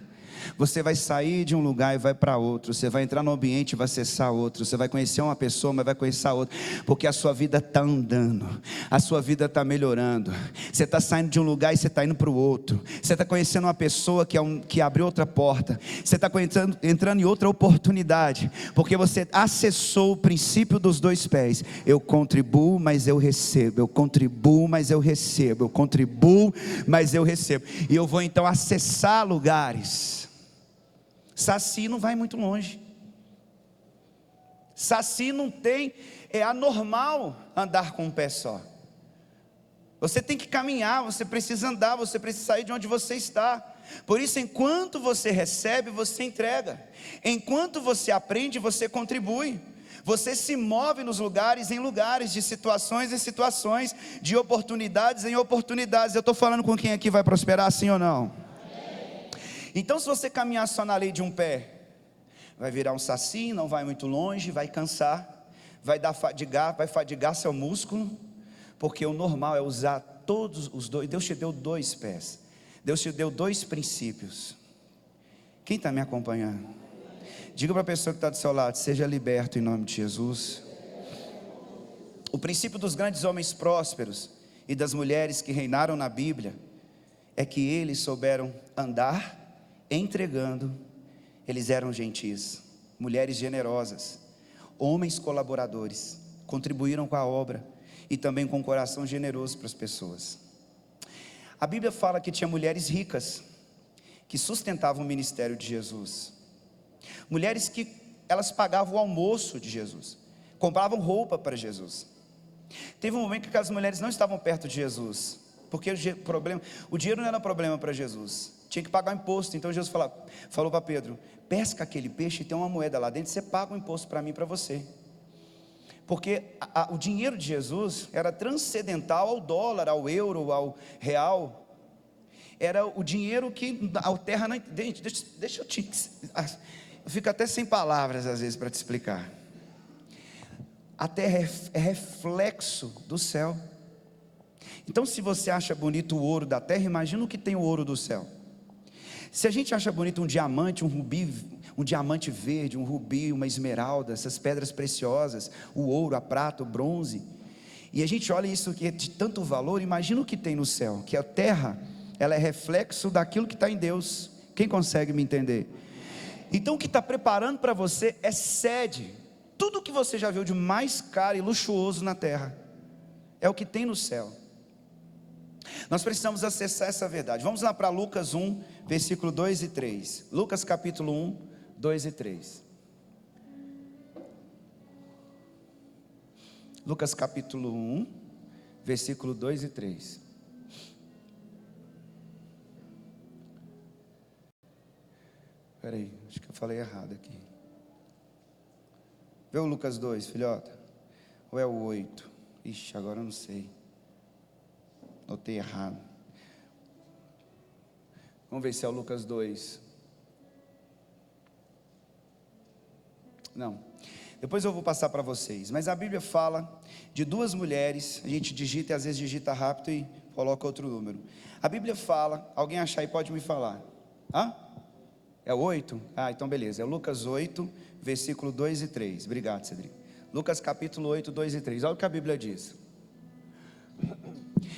Você vai sair de um lugar e vai para outro. Você vai entrar no ambiente e vai acessar outro. Você vai conhecer uma pessoa, mas vai conhecer a outra. Porque a sua vida está andando, a sua vida está melhorando. Você está saindo de um lugar e você está indo para o outro. Você está conhecendo uma pessoa que abriu outra porta. Você está entrando em outra oportunidade. Porque você acessou o princípio dos dois pés. Eu contribuo, mas eu recebo. Eu contribuo, mas eu recebo. Eu contribuo, mas eu recebo. E eu vou então acessar lugares. Saci não vai muito longe. Saci não tem, é anormal andar com um pé só. Você tem que caminhar, você precisa andar, você precisa sair de onde você está. Por isso, enquanto você recebe, você entrega. Enquanto você aprende, você contribui. Você se move nos lugares, em lugares, de situações em situações, de oportunidades em oportunidades. Eu estou falando com quem aqui vai prosperar, sim ou não? Então, se você caminhar só na lei de um pé, vai virar um saci, não vai muito longe, vai cansar, vai fadigar seu músculo, porque o normal é usar todos os dois. Deus te deu 2 pés, Deus te deu 2 princípios. Quem está me acompanhando? Diga para a pessoa que está do seu lado: seja liberto em nome de Jesus. O princípio dos grandes homens prósperos e das mulheres que reinaram na Bíblia é que eles souberam andar entregando. Eles eram gentis, mulheres generosas, homens colaboradores, contribuíram com a obra e também com um coração generoso para as pessoas. A Bíblia fala que tinha mulheres ricas que sustentavam o ministério de Jesus, mulheres que elas pagavam o almoço de Jesus, compravam roupa para Jesus. Teve um momento que aquelas mulheres não estavam perto de Jesus, porque o dinheiro não era problema para Jesus, tinha que pagar o imposto. Então Jesus falou para Pedro: pesca aquele peixe e tem uma moeda lá dentro, você paga o imposto para mim e para você. Porque o dinheiro de Jesus era transcendental ao dólar, ao euro, ao real. Era o dinheiro que a terra não entende. Deixa eu fico até sem palavras às vezes para te explicar. A terra é reflexo do céu. Então, se você acha bonito o ouro da terra, imagina o que tem o ouro do céu. Se a gente acha bonito um diamante, um rubi, um diamante verde, um rubi, uma esmeralda, essas pedras preciosas, o ouro, a prata, o bronze, e a gente olha isso que é de tanto valor, imagina o que tem no céu, que a terra, ela é reflexo daquilo que está em Deus. Quem consegue me entender? Então, o que está preparando para você é sede. Tudo que você já viu de mais caro e luxuoso na terra é o que tem no céu. Nós precisamos acessar essa verdade. Vamos lá para Lucas 1, versículo 2 e 3. Lucas capítulo 1, 2 e 3. Lucas capítulo 1, versículo 2 e 3. Espera aí, acho que eu falei errado aqui. Vê o Lucas 2, filhota. Ou é o 8? Ixi, agora eu não sei. Notei errado. Vamos ver se é o Lucas 2. Não. Depois eu vou passar para vocês. Mas a Bíblia fala de 2 mulheres. A gente digita e às vezes digita rápido e coloca outro número. A Bíblia fala, alguém achar aí pode me falar. Hã? É o 8? Ah, então beleza. É Lucas 8, versículo 2 e 3. Obrigado, Cedric. Lucas capítulo 8, 2 e 3. Olha o que a Bíblia diz.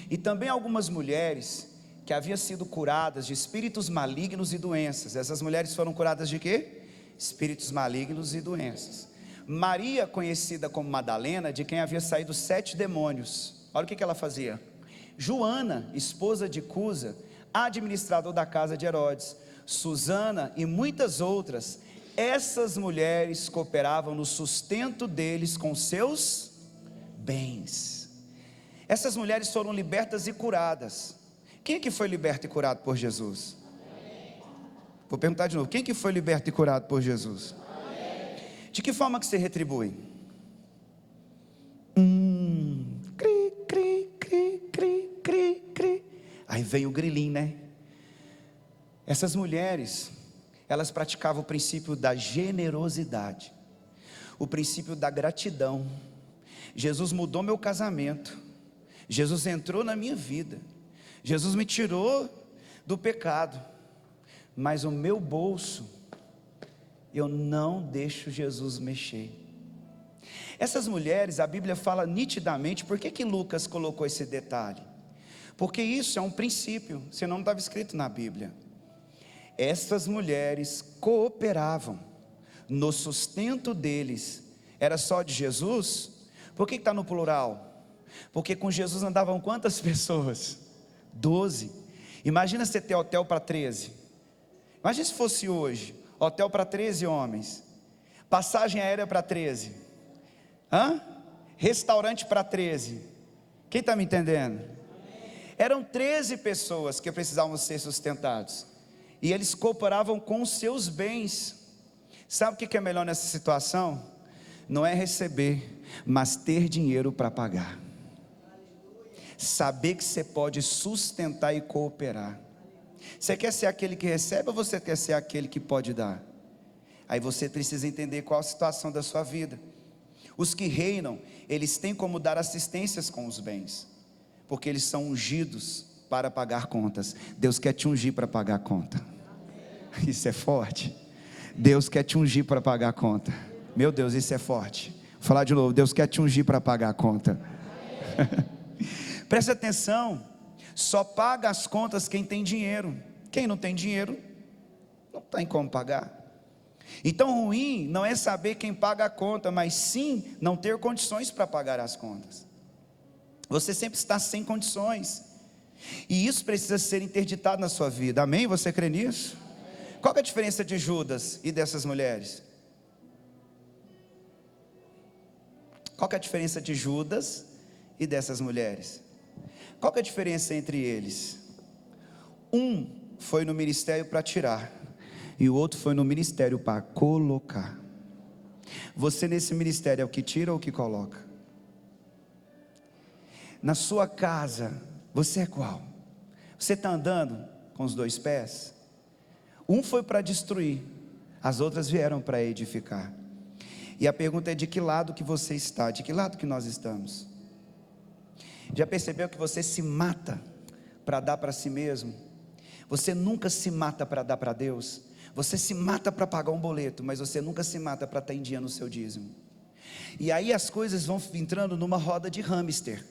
E também algumas mulheres que haviam sido curadas de espíritos malignos e doenças. Essas mulheres foram curadas de quê? Espíritos malignos e doenças. Maria, conhecida como Madalena, de quem havia saído 7 demônios. Olha o que ela fazia. Joana, esposa de Cusa, administrador da casa de Herodes. Susana e muitas outras. Essas mulheres cooperavam no sustento deles com seus bens. Essas mulheres foram libertas e curadas. Quem é que foi liberto e curado por Jesus? Vou perguntar de novo. Quem que foi liberto e curado por Jesus? De que forma que você retribui? Cri, cri, cri, cri, cri, cri. Aí vem o grilinho, né? Essas mulheres, elas praticavam o princípio da generosidade, o princípio da gratidão. Jesus mudou meu casamento, Jesus entrou na minha vida, Jesus me tirou do pecado, mas o meu bolso, eu não deixo Jesus mexer. Essas mulheres, a Bíblia fala nitidamente. Por que Lucas colocou esse detalhe? Porque isso é um princípio, senão não estava escrito na Bíblia. Essas mulheres cooperavam no sustento deles. Era só de Jesus? Por que está no plural? Porque com Jesus andavam quantas pessoas? 12. Imagina você ter hotel para 13. Imagina se fosse hoje, hotel para 13 homens, passagem aérea para 13. Restaurante para 13. Quem está me entendendo? Eram 13 pessoas que precisavam ser sustentados, e eles cooperavam com os seus bens. Sabe o que é melhor nessa situação? Não é receber, mas ter dinheiro para pagar. Saber que você pode sustentar e cooperar. Você quer ser aquele que recebe, ou você quer ser aquele que pode dar? Aí você precisa entender qual a situação da sua vida. Os que reinam, eles têm como dar assistências com os bens, porque eles são ungidos para pagar contas. Deus quer te ungir para pagar a conta. Isso é forte. Deus quer te ungir para pagar a conta. Meu Deus, isso é forte. Vou falar de novo. Deus quer te ungir para pagar a conta. Presta atenção. Só paga as contas quem tem dinheiro. Quem não tem dinheiro, não tem como pagar. Então ruim não é saber quem paga a conta, mas sim não ter condições para pagar as contas. Você sempre está sem condições, e isso precisa ser interditado na sua vida. Amém? Você crê nisso? Qual é a diferença de Judas e dessas mulheres? Qual é a diferença de Judas e dessas mulheres? Qual é a diferença entre eles? Um foi no ministério para tirar, e o outro foi no ministério para colocar. Você nesse ministério é o que tira ou o que coloca? Na sua casa, você é qual? Você está andando com os 2 pés? Um foi para destruir, as outras vieram para edificar. E a pergunta é: de que lado que você está? De que lado que nós estamos? Já percebeu que você se mata para dar para si mesmo? Você nunca se mata para dar para Deus. Você se mata para pagar um boleto, mas você nunca se mata para estar em dia no seu dízimo. E aí as coisas vão entrando numa roda de hamster.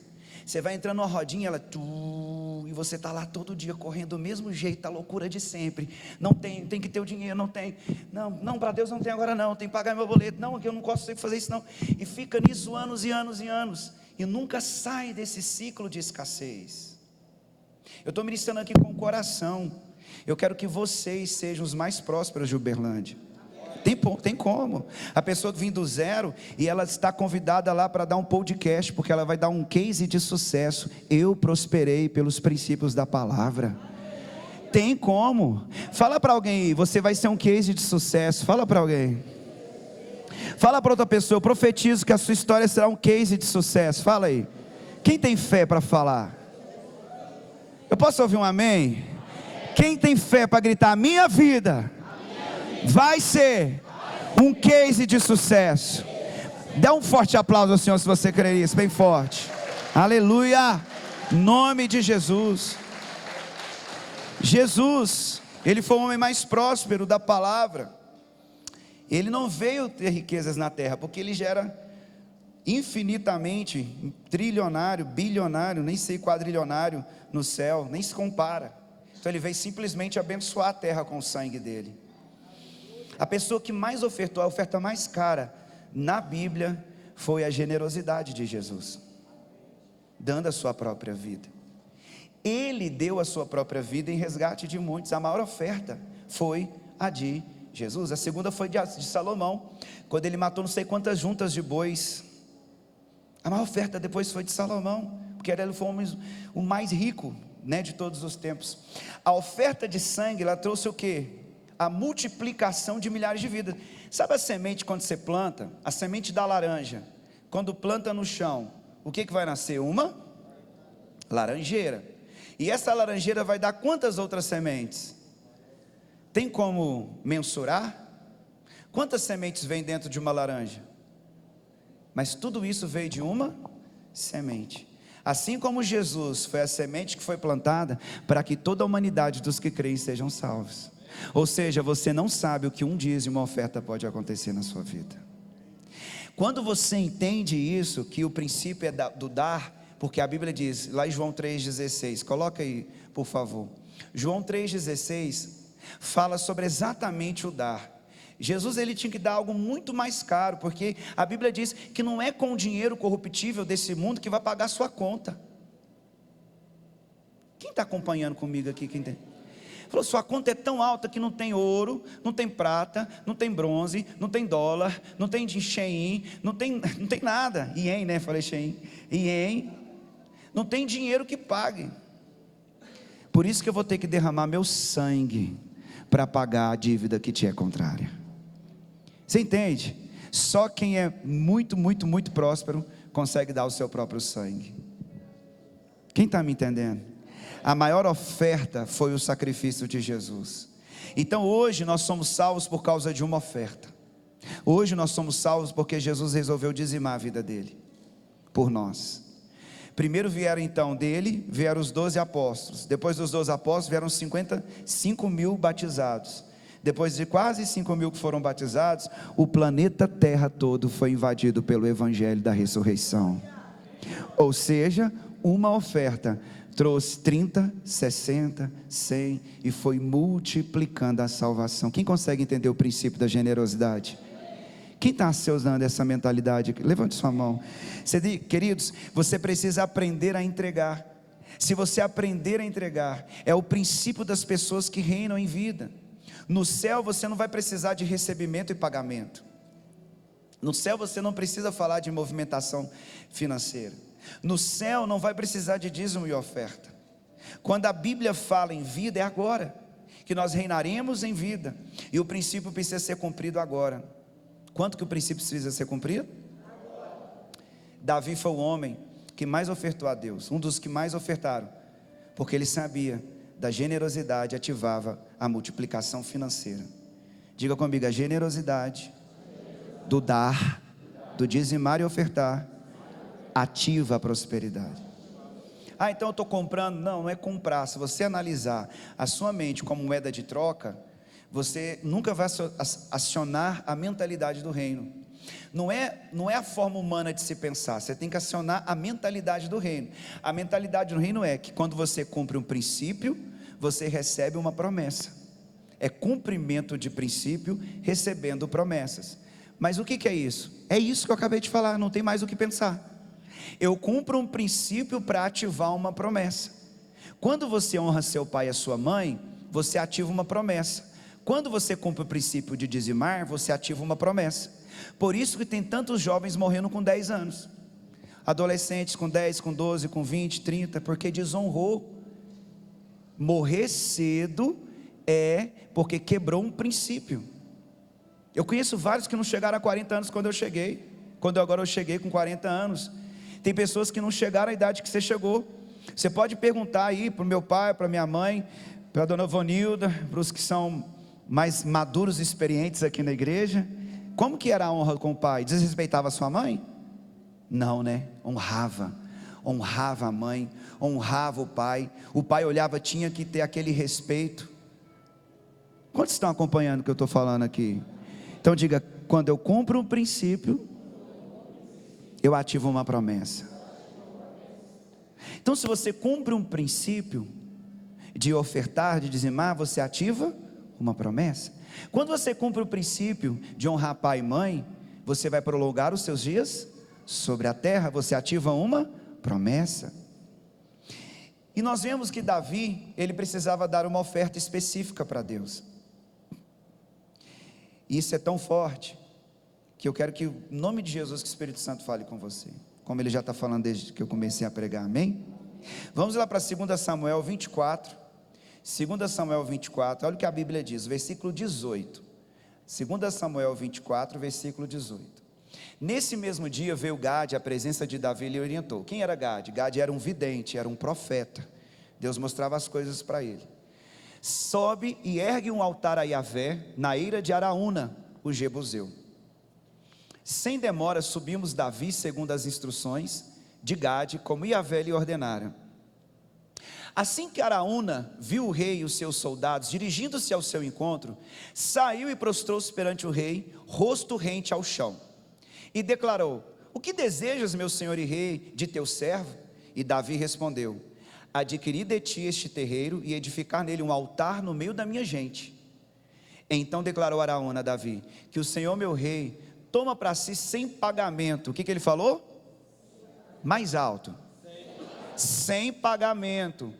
Você vai entrando numa rodinha, e você está lá todo dia correndo do mesmo jeito, a loucura de sempre. Não tem que ter o dinheiro, não tem. Não, para Deus não tem agora não, tem que pagar meu boleto. Não, eu não consigo fazer isso não. E fica nisso anos e anos e anos, e nunca sai desse ciclo de escassez. Eu estou ministrando aqui com o coração. Eu quero que vocês sejam os mais prósperos de Uberlândia. Tem como. A pessoa que vem do zero, e ela está convidada lá para dar um podcast, porque ela vai dar um case de sucesso. Eu prosperei pelos princípios da palavra. Tem como. Fala para alguém aí, você vai ser um case de sucesso. Fala para alguém. Fala para outra pessoa, eu profetizo que a sua história será um case de sucesso. Fala aí. Quem tem fé para falar? Eu posso ouvir um amém? Quem tem fé para gritar: minha vida vai ser um case de sucesso? Dá um forte aplauso ao Senhor se você crer nisso, bem forte. Aleluia, nome de Jesus. Jesus, ele foi o homem mais próspero da palavra. Ele não veio ter riquezas na terra, porque ele já era infinitamente trilionário, bilionário, nem sei quadrilionário no céu, nem se compara. Então ele veio simplesmente abençoar a terra com o sangue dele. A pessoa que mais ofertou, a oferta mais cara na Bíblia, foi a generosidade de Jesus, dando a sua própria vida. Ele deu a sua própria vida em resgate de muitos. A maior oferta foi a de Jesus. A segunda foi de Salomão, quando ele matou não sei quantas juntas de bois. A maior oferta depois foi de Salomão, porque ele foi o mais rico, de todos os tempos. A oferta de sangue, ela trouxe o quê? A multiplicação de milhares de vidas. Sabe a semente quando você planta? A semente da laranja, quando planta no chão, o que vai nascer? Uma laranjeira. E essa laranjeira vai dar quantas outras sementes? Tem como mensurar? Quantas sementes vem dentro de uma laranja? Mas tudo isso veio de uma semente. Assim como Jesus foi a semente que foi plantada para que toda a humanidade dos que creem sejam salvos. Ou seja, você não sabe o que um dízimo, uma oferta pode acontecer na sua vida. Quando você entende isso, que o princípio é do dar, porque a Bíblia diz, lá em João 3,16, coloca aí por favor, João 3,16 fala sobre exatamente o dar. Jesus, ele tinha que dar algo muito mais caro, porque a Bíblia diz que não é com o dinheiro corruptível desse mundo que vai pagar a sua conta. Quem está acompanhando comigo aqui? Quem tem? Falou, sua conta é tão alta que não tem ouro, não tem prata, não tem bronze, não tem dólar, não tem Shein, não tem nada. Ien, né? Falei Shein. Ien. Não tem dinheiro que pague. Por isso que eu vou ter que derramar meu sangue para pagar a dívida que te é contrária. Você entende? Só quem é muito, muito, muito próspero consegue dar o seu próprio sangue. Quem está me entendendo? A maior oferta foi o sacrifício de Jesus. Então hoje nós somos salvos por causa de uma oferta. Hoje nós somos salvos porque Jesus resolveu dizimar a vida dele, por nós. Primeiro vieram então dele, vieram os 12 apóstolos. Depois dos 12 apóstolos vieram 55 mil batizados. Depois de quase 5 mil que foram batizados, o planeta Terra todo foi invadido pelo evangelho da ressurreição. Ou seja, uma oferta trouxe 30, 60, 100 e foi multiplicando a salvação. Quem consegue entender o princípio da generosidade? Quem está se usando essa mentalidade? Levante sua mão. Queridos, você precisa aprender a entregar. Se você aprender a entregar, é o princípio das pessoas que reinam em vida. No céu você não vai precisar de recebimento e pagamento. No céu você não precisa falar de movimentação financeira. No céu não vai precisar de dízimo e oferta. Quando a Bíblia fala em vida, é agora que nós reinaremos em vida. E o princípio precisa ser cumprido agora. Quanto que o princípio precisa ser cumprido? Davi foi o homem que mais ofertou a Deus, um dos que mais ofertaram, porque ele sabia da generosidade ativava a multiplicação financeira. Diga comigo, a generosidade do dar, do dizimar e ofertar, ativa a prosperidade. Então eu estou comprando. Não é comprar. Se você analisar a sua mente como moeda de troca, você nunca vai acionar a mentalidade do reino. Não é a forma humana de se pensar. Você tem que acionar a mentalidade do reino. A mentalidade do reino é que quando você cumpre um princípio, você recebe uma promessa. É cumprimento de princípio, recebendo promessas. Mas o que é isso? É isso que eu acabei de falar, não tem mais o que pensar. Eu cumpro um princípio para ativar uma promessa. Quando você honra seu pai e a sua mãe, você ativa uma promessa. Quando você cumpre o princípio de dizimar, você ativa uma promessa. Por isso que tem tantos jovens morrendo com 10 anos. Adolescentes com 10, com 12, com 20, 30, porque desonrou. Morrer cedo é porque quebrou um princípio. Eu conheço vários que não chegaram a 40 anos quando eu cheguei. Agora eu cheguei com 40 anos. Tem pessoas que não chegaram à idade que você chegou. Você pode perguntar aí para o meu pai, para minha mãe, para a dona Vonilda, para os que são mais maduros e experientes aqui na igreja. Como que era a honra com o pai? Desrespeitava a sua mãe? Não, né? Honrava a mãe, honrava o pai olhava, tinha que ter aquele respeito. Quantos estão acompanhando o que eu estou falando aqui? Então diga, quando eu cumpro um princípio, eu ativo uma promessa. Então se você cumpre um princípio de ofertar, de dizimar, você ativa uma promessa. Quando você cumpre o princípio de honrar pai e mãe, você vai prolongar os seus dias sobre a terra, você ativa uma promessa. E nós vemos que Davi, ele precisava dar uma oferta específica para Deus. E isso é tão forte, que eu quero que o nome de Jesus, que o Espírito Santo fale com você, como ele já está falando desde que eu comecei a pregar, amém? Vamos lá para 2 Samuel 24, 2 Samuel 24, olha o que a Bíblia diz, versículo 18, 2 Samuel 24, versículo 18, nesse mesmo dia veio Gade à presença de Davi e lhe orientou. Quem era Gade? Gade era um vidente, era um profeta, Deus mostrava as coisas para ele. Sobe e ergue um altar a Yahvé na eira de Araúna, o Jebuseu. Sem demora subimos Davi segundo as instruções de Gade, como Yahvé lhe ordenara. Assim que Araúna viu o rei e os seus soldados dirigindo-se ao seu encontro, saiu e prostrou-se perante o rei, rosto rente ao chão, e declarou: o que desejas, meu senhor e rei, de teu servo? E Davi respondeu: adquiri de ti este terreiro e edificar nele um altar no meio da minha gente. Então declarou Araúna a Davi: que o Senhor meu rei toma para si sem pagamento. O que ele falou? Mais alto. Sem pagamento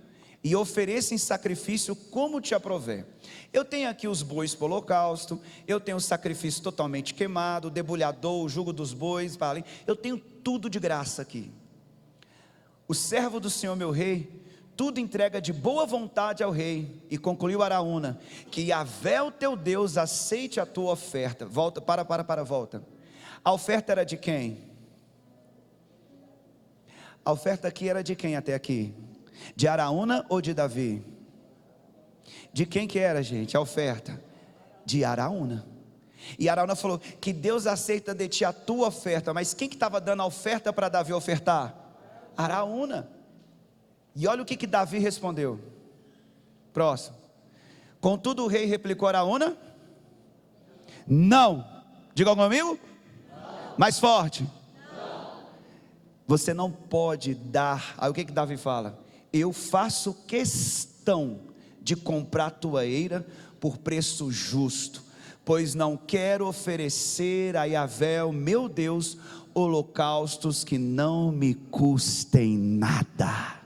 e ofereça em sacrifício como te aprover. Eu tenho aqui os bois para o holocausto, eu tenho o sacrifício totalmente queimado, o debulhador, o jugo dos bois, eu tenho tudo de graça aqui. O servo do Senhor meu rei, tudo entrega de boa vontade ao rei, e concluiu Araúna, que Yahvé o teu Deus aceite a tua oferta. Volta, volta. A oferta era de quem? A oferta aqui era de quem até aqui? De Araúna ou de Davi? De quem que era, gente, a oferta? De Araúna. E Araúna falou, que Deus aceita de ti a tua oferta. Mas quem que estava dando a oferta para Davi ofertar? Araúna. E olha o que Davi respondeu. Próximo. Contudo o rei replicou a Araúna, não. Diga algum amigo? Não. Mais forte. Não. Você não pode dar. Aí o que Davi fala? Eu faço questão de comprar a tua eira por preço justo, pois não quero oferecer a Yahvé, o meu Deus, holocaustos que não me custem nada.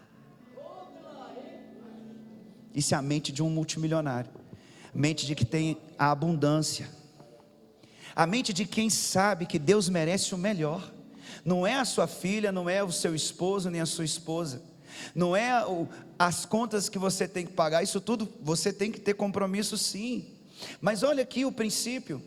Isso é a mente de um multimilionário, mente de que tem a abundância, a mente de quem sabe que Deus merece o melhor. Não é a sua filha, não é o seu esposo, nem a sua esposa, não é as contas que você tem que pagar, isso tudo você tem que ter compromisso sim. Mas olha aqui o princípio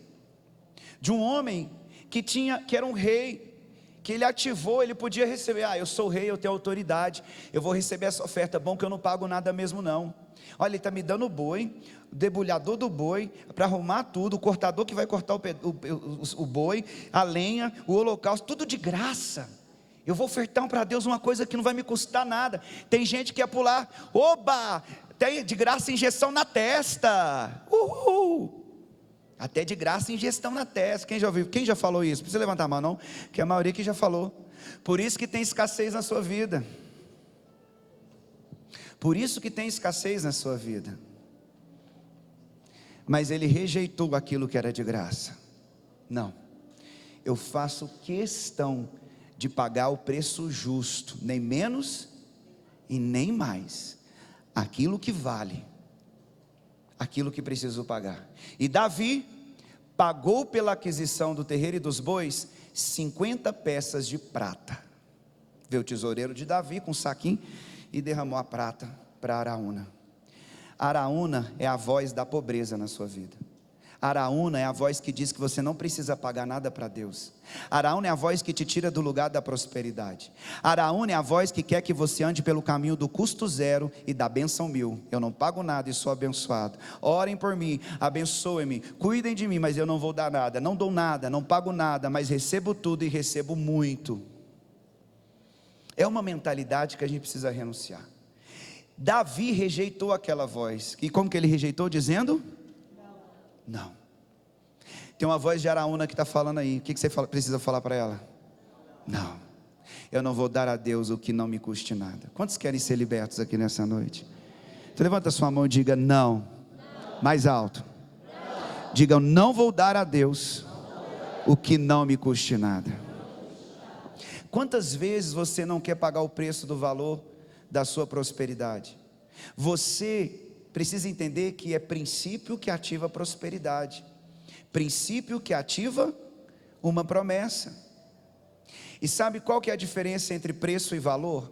de um homem que era um rei, que ele ativou, ele podia receber, eu sou rei, eu tenho autoridade, eu vou receber essa oferta, bom que eu não pago nada mesmo não. Olha, ele está me dando o boi, o debulhador do boi, para arrumar tudo, o cortador que vai cortar o boi, a lenha, o holocausto, tudo de graça. Eu vou ofertar para Deus uma coisa que não vai me custar nada. Tem gente que ia pular, oba, tem de graça injeção na testa, até de graça injeção na testa. Quem já ouviu? Quem já falou isso? Não precisa levantar a mão não, que a maioria que já falou. Por isso que tem escassez na sua vida. Por isso que tem escassez na sua vida. Mas ele rejeitou aquilo que era de graça. Não, eu faço questão de pagar o preço justo, nem menos e nem mais, aquilo que vale, aquilo que preciso pagar. E Davi pagou pela aquisição do terreiro e dos bois 50 peças de prata. Veio o tesoureiro de Davi com um saquinho e derramou a prata para Araúna. Araúna é a voz da pobreza na sua vida. Araúna é a voz que diz que você não precisa pagar nada para Deus. Araúna é a voz que te tira do lugar da prosperidade. Araúna é a voz que quer que você ande pelo caminho do custo zero e da bênção mil. Eu não pago nada e sou abençoado. Orem por mim, abençoem-me, cuidem de mim, mas eu não vou dar nada, não dou nada, não pago nada, mas recebo tudo e recebo muito. É uma mentalidade que a gente precisa renunciar. Davi rejeitou aquela voz. E como que ele rejeitou? Dizendo? Não. Tem uma voz de Araúna que está falando aí. O que você precisa falar para ela? Não. Eu não vou dar a Deus o que não me custe nada. Quantos querem ser libertos aqui nessa noite? Então levanta sua mão e diga não. Mais alto. Diga, eu não vou dar a Deus o que não me custe nada. Quantas vezes você não quer pagar o preço do valor da sua prosperidade? Você precisa entender que é princípio que ativa a prosperidade, princípio que ativa uma promessa. E sabe qual que é a diferença entre preço e valor?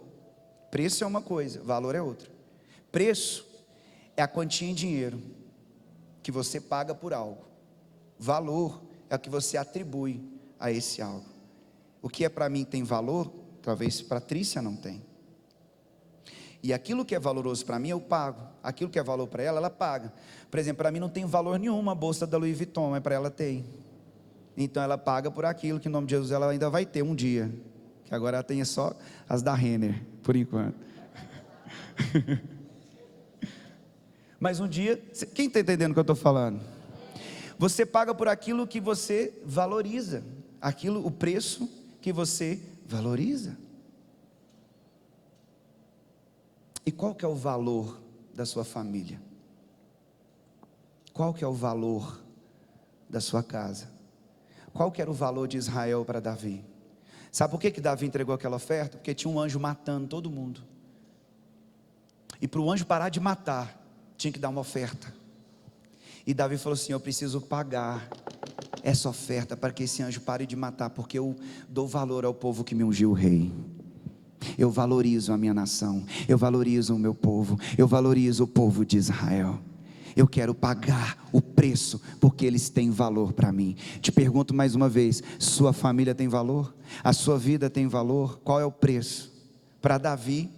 Preço é uma coisa, valor é outra. Preço é a quantia em dinheiro que você paga por algo. Valor é o que você atribui a esse algo. O que é para mim tem valor, talvez para a Trícia não tem. E aquilo que é valoroso para mim eu pago, aquilo que é valor para ela, ela paga. Por exemplo, para mim não tem valor nenhum a bolsa da Louis Vuitton, mas para ela tem. Então ela paga por aquilo que em nome de Jesus ela ainda vai ter um dia, que agora ela tem só as da Renner, por enquanto. Mas um dia, quem está entendendo o que eu estou falando? Você paga por aquilo que você valoriza, aquilo, o preço que você valoriza. E qual que é o valor da sua família? Qual que é o valor da sua casa? Qual que era o valor de Israel para Davi? Sabe por que Davi entregou aquela oferta? Porque tinha um anjo matando todo mundo. E para o anjo parar de matar, tinha que dar uma oferta. E Davi falou assim: eu preciso pagar essa oferta para que esse anjo pare de matar, porque eu dou valor ao povo que me ungiu rei. Eu valorizo a minha nação, eu valorizo o meu povo, eu valorizo o povo de Israel. Eu quero pagar o preço, porque eles têm valor para mim. Te pergunto mais uma vez: sua família tem valor? A sua vida tem valor? Qual é o preço? Para Davi,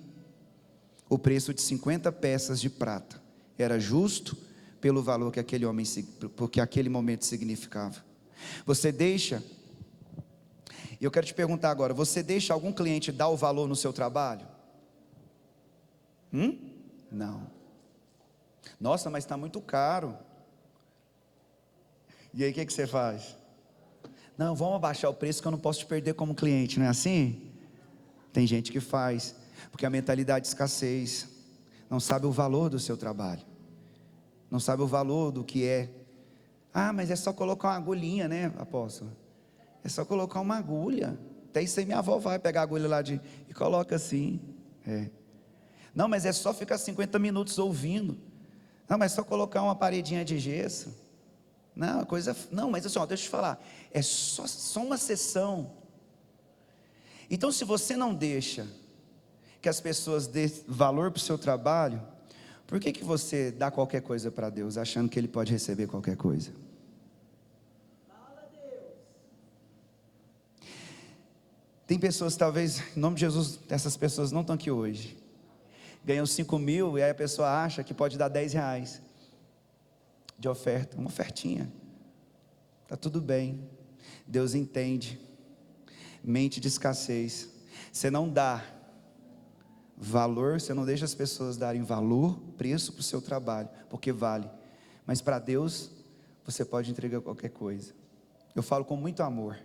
o preço de 50 peças de prata era justo pelo valor que aquele homem, porque aquele momento significava. Você deixa, e eu quero te perguntar agora: você deixa algum cliente dar o valor no seu trabalho? Não. Nossa, mas está muito caro. E aí o que você faz? Não, vamos abaixar o preço que eu não posso te perder como cliente, não é assim? Tem gente que faz, porque a mentalidade de escassez, não sabe o valor do seu trabalho, não sabe o valor do que é. Ah, mas é só colocar uma agulhinha, né, apóstolo? É só colocar uma agulha. Até isso aí minha avó vai pegar a agulha lá e coloca assim. Não, mas é só ficar 50 minutos ouvindo. Não, mas é só colocar uma paredinha de gesso. Não, mas assim, deixa eu te falar, é só uma sessão. Então, se você não deixa que as pessoas dêem valor para o seu trabalho, por que você dá qualquer coisa para Deus, achando que Ele pode receber qualquer coisa? Tem pessoas, talvez, em nome de Jesus, essas pessoas não estão aqui hoje, ganham 5 mil, e aí a pessoa acha que pode dar 10 reais de oferta, uma ofertinha, está tudo bem, Deus entende. Mente de escassez, você não dá valor, você não deixa as pessoas darem valor, preço para o seu trabalho, porque vale, mas para Deus, você pode entregar qualquer coisa. Eu falo com muito amor,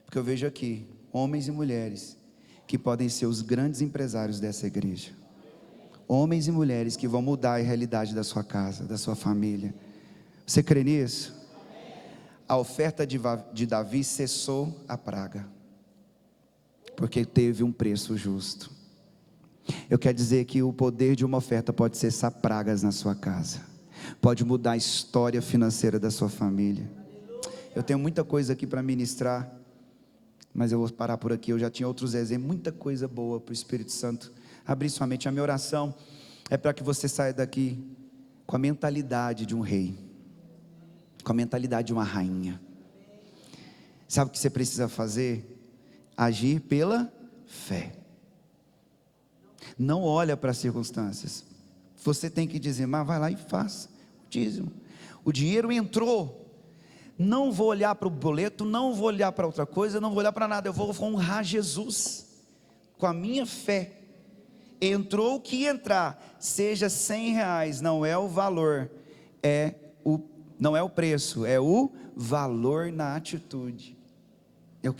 porque eu vejo aqui, homens e mulheres, que podem ser os grandes empresários dessa igreja, homens e mulheres que vão mudar a realidade da sua casa, da sua família. Você crê nisso? A oferta de Davi cessou a praga, porque teve um preço justo. Eu quero dizer que o poder de uma oferta pode cessar pragas na sua casa, pode mudar a história financeira da sua família. Eu tenho muita coisa aqui para ministrar, mas eu vou parar por aqui. Eu já tinha outros exemplos, muita coisa boa para o Espírito Santo abrir sua mente. A minha oração é para que você saia daqui com a mentalidade de um rei, com a mentalidade de uma rainha. Sabe o que você precisa fazer? Agir pela fé. Não olha para as circunstâncias. Você tem que dizimar, vai lá e faz o dízimo. O dinheiro entrou. Não vou olhar para o boleto, não vou olhar para outra coisa, não vou olhar para nada. Eu vou honrar Jesus com a minha fé. Entrou o que entrar, seja 100 reais, não é o valor, não é o preço, é o valor na atitude. Eu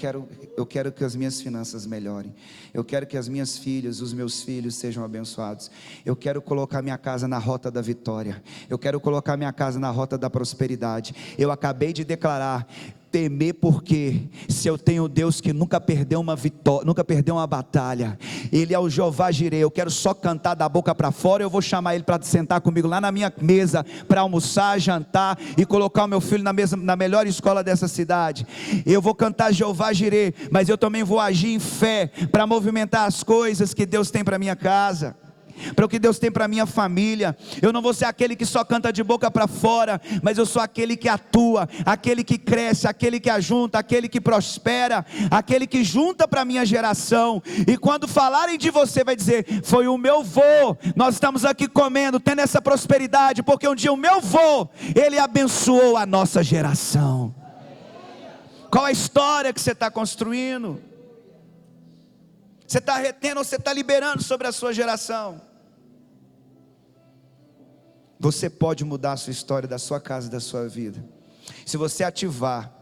quero que as minhas finanças melhorem. Eu quero que as minhas filhas, os meus filhos sejam abençoados. Eu quero colocar minha casa na rota da vitória. Eu quero colocar minha casa na rota da prosperidade. Eu acabei de declarar: temer, porque se eu tenho Deus que nunca perdeu uma vitória, nunca perdeu uma batalha, Ele é o Jeová Jireh. Eu quero só cantar da boca para fora. Eu vou chamar Ele para sentar comigo lá na minha mesa, para almoçar, jantar e colocar o meu filho na mesa, na melhor escola dessa cidade. Eu vou cantar Jeová Jireh, mas eu também vou agir em fé, para movimentar as coisas que Deus tem para minha casa, para o que Deus tem para minha família. Eu não vou ser aquele que só canta de boca para fora, mas eu sou aquele que atua, aquele que cresce, aquele que ajunta, aquele que prospera, aquele que junta para a minha geração. E quando falarem de você, vai dizer: foi o meu vô, nós estamos aqui comendo, tendo essa prosperidade, porque um dia o meu vô, ele abençoou a nossa geração. Qual a história que você está construindo? Você está retendo ou você está liberando sobre a sua geração? Você pode mudar a sua história, da sua casa, da sua vida. Se você ativar,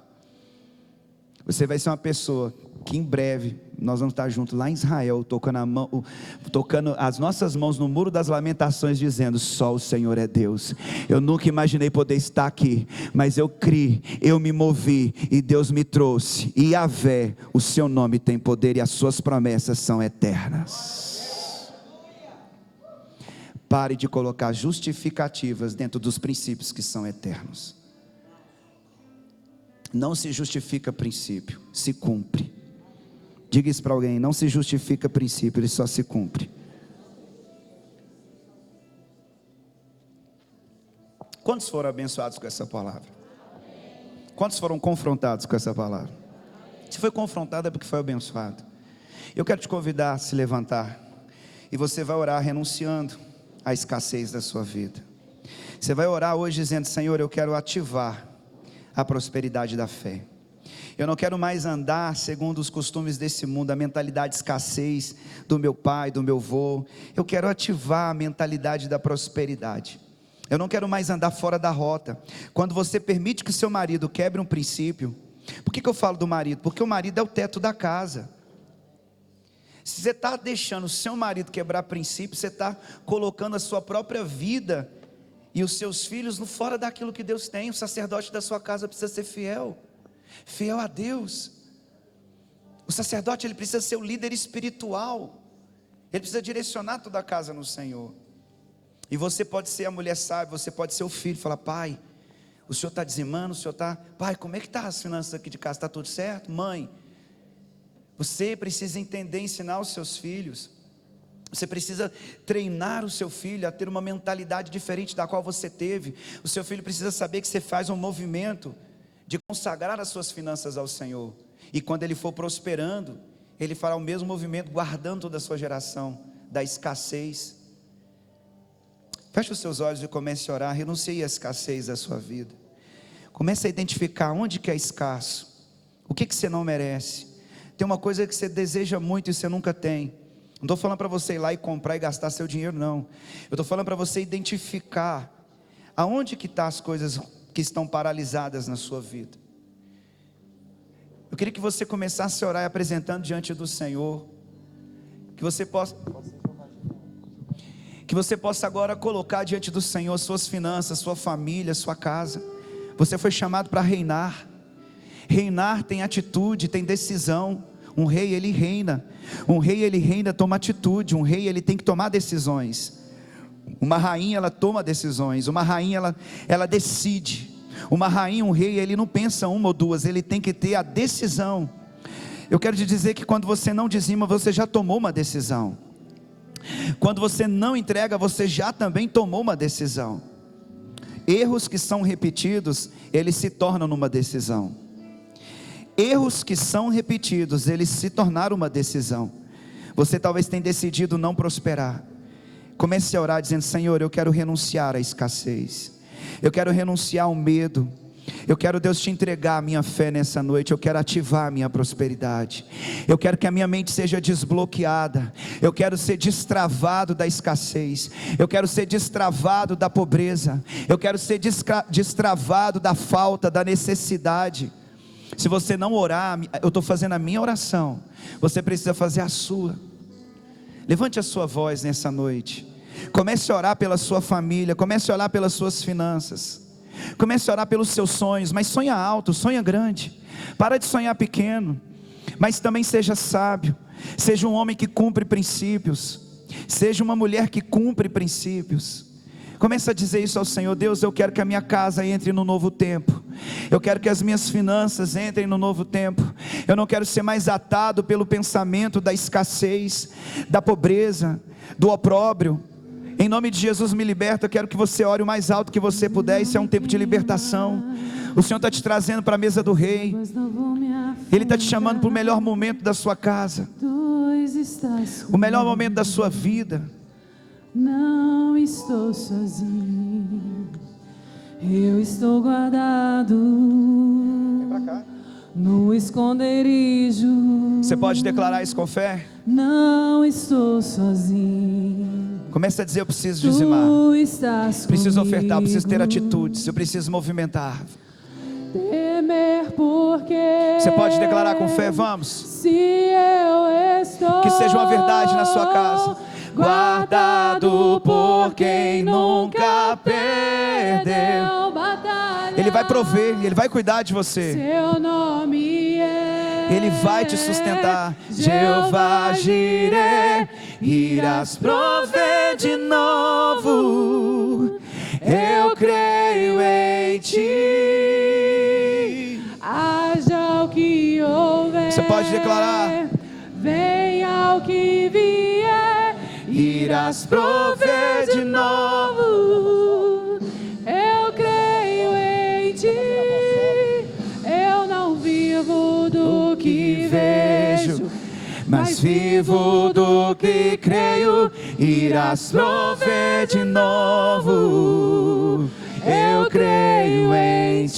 você vai ser uma pessoa que em breve nós vamos estar juntos lá em Israel, tocando as nossas mãos no muro das lamentações, dizendo: só o Senhor é Deus. Eu nunca imaginei poder estar aqui, mas eu criei, eu me movi e Deus me trouxe. E Yahvé, o seu nome tem poder e as suas promessas são eternas. Pare de colocar justificativas dentro dos princípios que são eternos. Não se justifica princípio, se cumpre. Diga isso para alguém: não se justifica princípio, ele só se cumpre. Quantos foram abençoados com essa palavra? Quantos foram confrontados com essa palavra? Se foi confrontado é porque foi abençoado. Eu quero te convidar a se levantar, e você vai orar renunciando à escassez da sua vida. Você vai orar hoje dizendo: Senhor, eu quero ativar a prosperidade da fé. Eu não quero mais andar segundo os costumes desse mundo, a mentalidade de escassez do meu pai, do meu avô. Eu quero ativar a mentalidade da prosperidade. Eu não quero mais andar fora da rota. Quando você permite que o seu marido quebre um princípio, por que eu falo do marido? Porque o marido é o teto da casa. Se você está deixando o seu marido quebrar princípio, você está colocando a sua própria vida e os seus filhos no fora daquilo que Deus tem. O sacerdote da sua casa precisa ser fiel a Deus. O sacerdote, ele precisa ser o líder espiritual, ele precisa direcionar toda a casa no Senhor. E você pode ser a mulher sábia, você pode ser o filho, falar: pai, o senhor está dizimando, o senhor está, pai, como é que está as finanças aqui de casa, está tudo certo? Mãe, você precisa entender, ensinar os seus filhos. Você precisa treinar o seu filho a ter uma mentalidade diferente da qual você teve. O seu filho precisa saber que você faz um movimento de consagrar as suas finanças ao Senhor, e quando ele for prosperando, ele fará o mesmo movimento, guardando toda a sua geração da escassez. Feche os seus olhos e comece a orar. Renuncie à escassez da sua vida. Comece a identificar onde que é escasso, o que você não merece. Tem uma coisa que você deseja muito e você nunca tem. Não estou falando para você ir lá e comprar e gastar seu dinheiro, não. Eu estou falando para você identificar aonde que estão as coisas que estão paralisadas na sua vida. Eu queria que você começasse a orar e apresentando diante do Senhor, que você possa agora colocar diante do Senhor suas finanças, sua família, sua casa. Você foi chamado para reinar. Reinar tem atitude, tem decisão. Um rei, ele reina. Um rei, ele reina, toma atitude. Um rei, ele tem que tomar decisões. Uma rainha, ela toma decisões. Uma rainha, ela decide. Uma rainha, um rei, ele não pensa uma ou duas, ele tem que ter a decisão. Eu quero te dizer que quando você não dizima, você já tomou uma decisão. Quando você não entrega, você já também tomou uma decisão. Erros que são repetidos, eles se tornam numa decisão. Erros que são repetidos, eles se tornaram uma decisão. Você talvez tenha decidido não prosperar. Comece a orar dizendo: Senhor, eu quero renunciar à escassez. Eu quero renunciar ao medo. Eu quero, Deus, te entregar a minha fé nessa noite. Eu quero ativar a minha prosperidade. Eu quero que a minha mente seja desbloqueada. Eu quero ser destravado da escassez. Eu quero ser destravado da pobreza. Eu quero ser destravado da falta, da necessidade. Se você não orar, eu estou fazendo a minha oração, você precisa fazer a sua. Levante a sua voz nessa noite. Comece a orar pela sua família. Comece a orar pelas suas finanças. Comece a orar pelos seus sonhos. Mas sonha alto, sonha grande. Para de sonhar pequeno. Mas também seja sábio. Seja um homem que cumpre princípios. Seja uma mulher que cumpre princípios. Comece a dizer isso ao Senhor: Deus, eu quero que a minha casa entre no novo tempo. Eu quero que as minhas finanças entrem no novo tempo. Eu não quero ser mais atado pelo pensamento da escassez, da pobreza, do opróbrio. Em nome de Jesus, me liberta. Eu quero que você ore o mais alto que você puder. Isso é um tempo de libertação. O Senhor está te trazendo para a mesa do rei. Ele está te chamando para o melhor momento da sua casa, o melhor momento da sua vida. Não estou sozinho, eu estou guardado no esconderijo. Você pode declarar isso com fé? Não estou sozinho. Comece a dizer: eu preciso dizimar, preciso ofertar, preciso ter atitudes, eu preciso movimentar. Temer porque você pode declarar com fé? Vamos. Se eu estou, que seja uma verdade na sua casa. Guardado por quem nunca perdeu batalha. Ele vai prover, Ele vai cuidar de você. Seu nome é Ele vai te sustentar. Jeová Jireh, irás prover de novo. Eu creio em ti. Haja o que houver. Você pode declarar. Venha o que vier, Irás prover de novo. Eu creio em ti. Eu não vivo do que vejo, mas vivo do que creio. Irás prover de novo. Eu creio em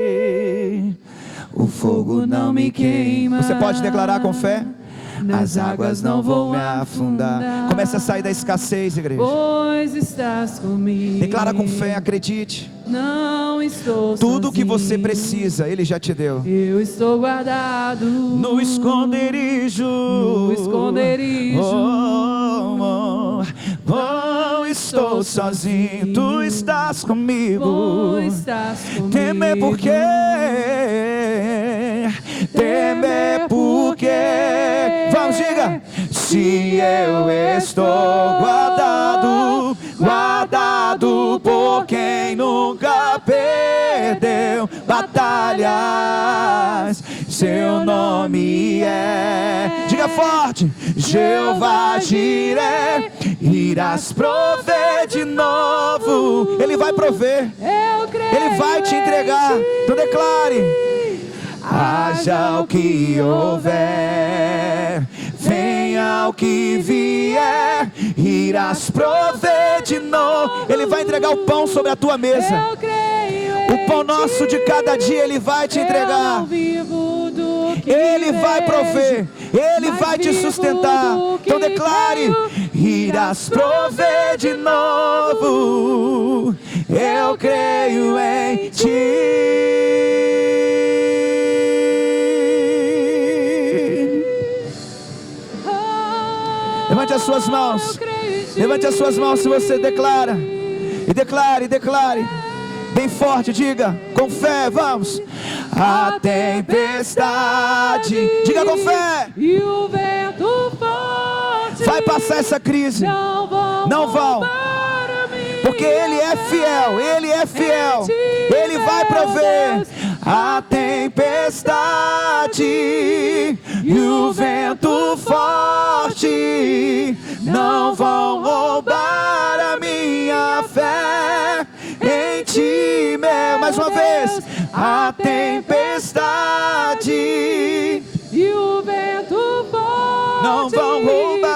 ti. O fogo não me queima. Você pode declarar com fé? As águas não vão me afundar. Comece a sair da escassez, igreja. Pois estás comigo. Declara com fé, acredite. Não estou Tudo sozinho. que você precisa, Ele já te deu. Eu estou guardado No esconderijo. no esconderijo. Estou sozinho. Tu estás comigo. Estás comigo. Temer por quê? Temer por quê? Vamos, diga. Se eu estou guardado, guardado por quem nunca perdeu batalhas, seu nome é, diga forte, Jeová Jireh, irás prover de novo. Ele vai prover, Eu creio. Ele vai te entregar. Então declare. Haja o que houver, venha o que vier, irás prover de novo. Ele vai entregar o pão sobre a tua mesa. Eu creio. O pão nosso de cada dia Ele vai te entregar. Eu não vivo do que Ele vai prover, Ele mas vai te vivo sustentar. do que Então declare: irás prover de novo. Eu creio em ti. Levante as suas mãos. Levante as suas mãos se você declara. E declare, declare. Bem forte, diga, com fé, vamos. A tempestade, diga com fé. E o vento forte Vai passar essa crise. não vão para mim. Porque Ele é fiel, Ele é fiel. Ele vai prover. A tempestade e o vento forte não vão roubar a minha fé em ti, meu. Mais uma vez. A tempestade E o vento forte não vão roubar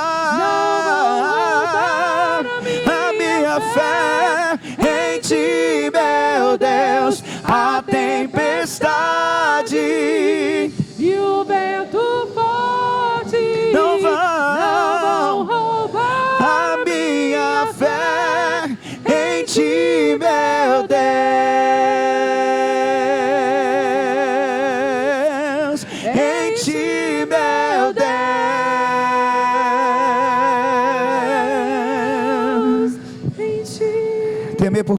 a minha fé em ti, meu Deus. A tempestade e o vento forte não vão roubar a minha fé em ti, meu Deus. Em ti, meu Deus. em ti. Temer por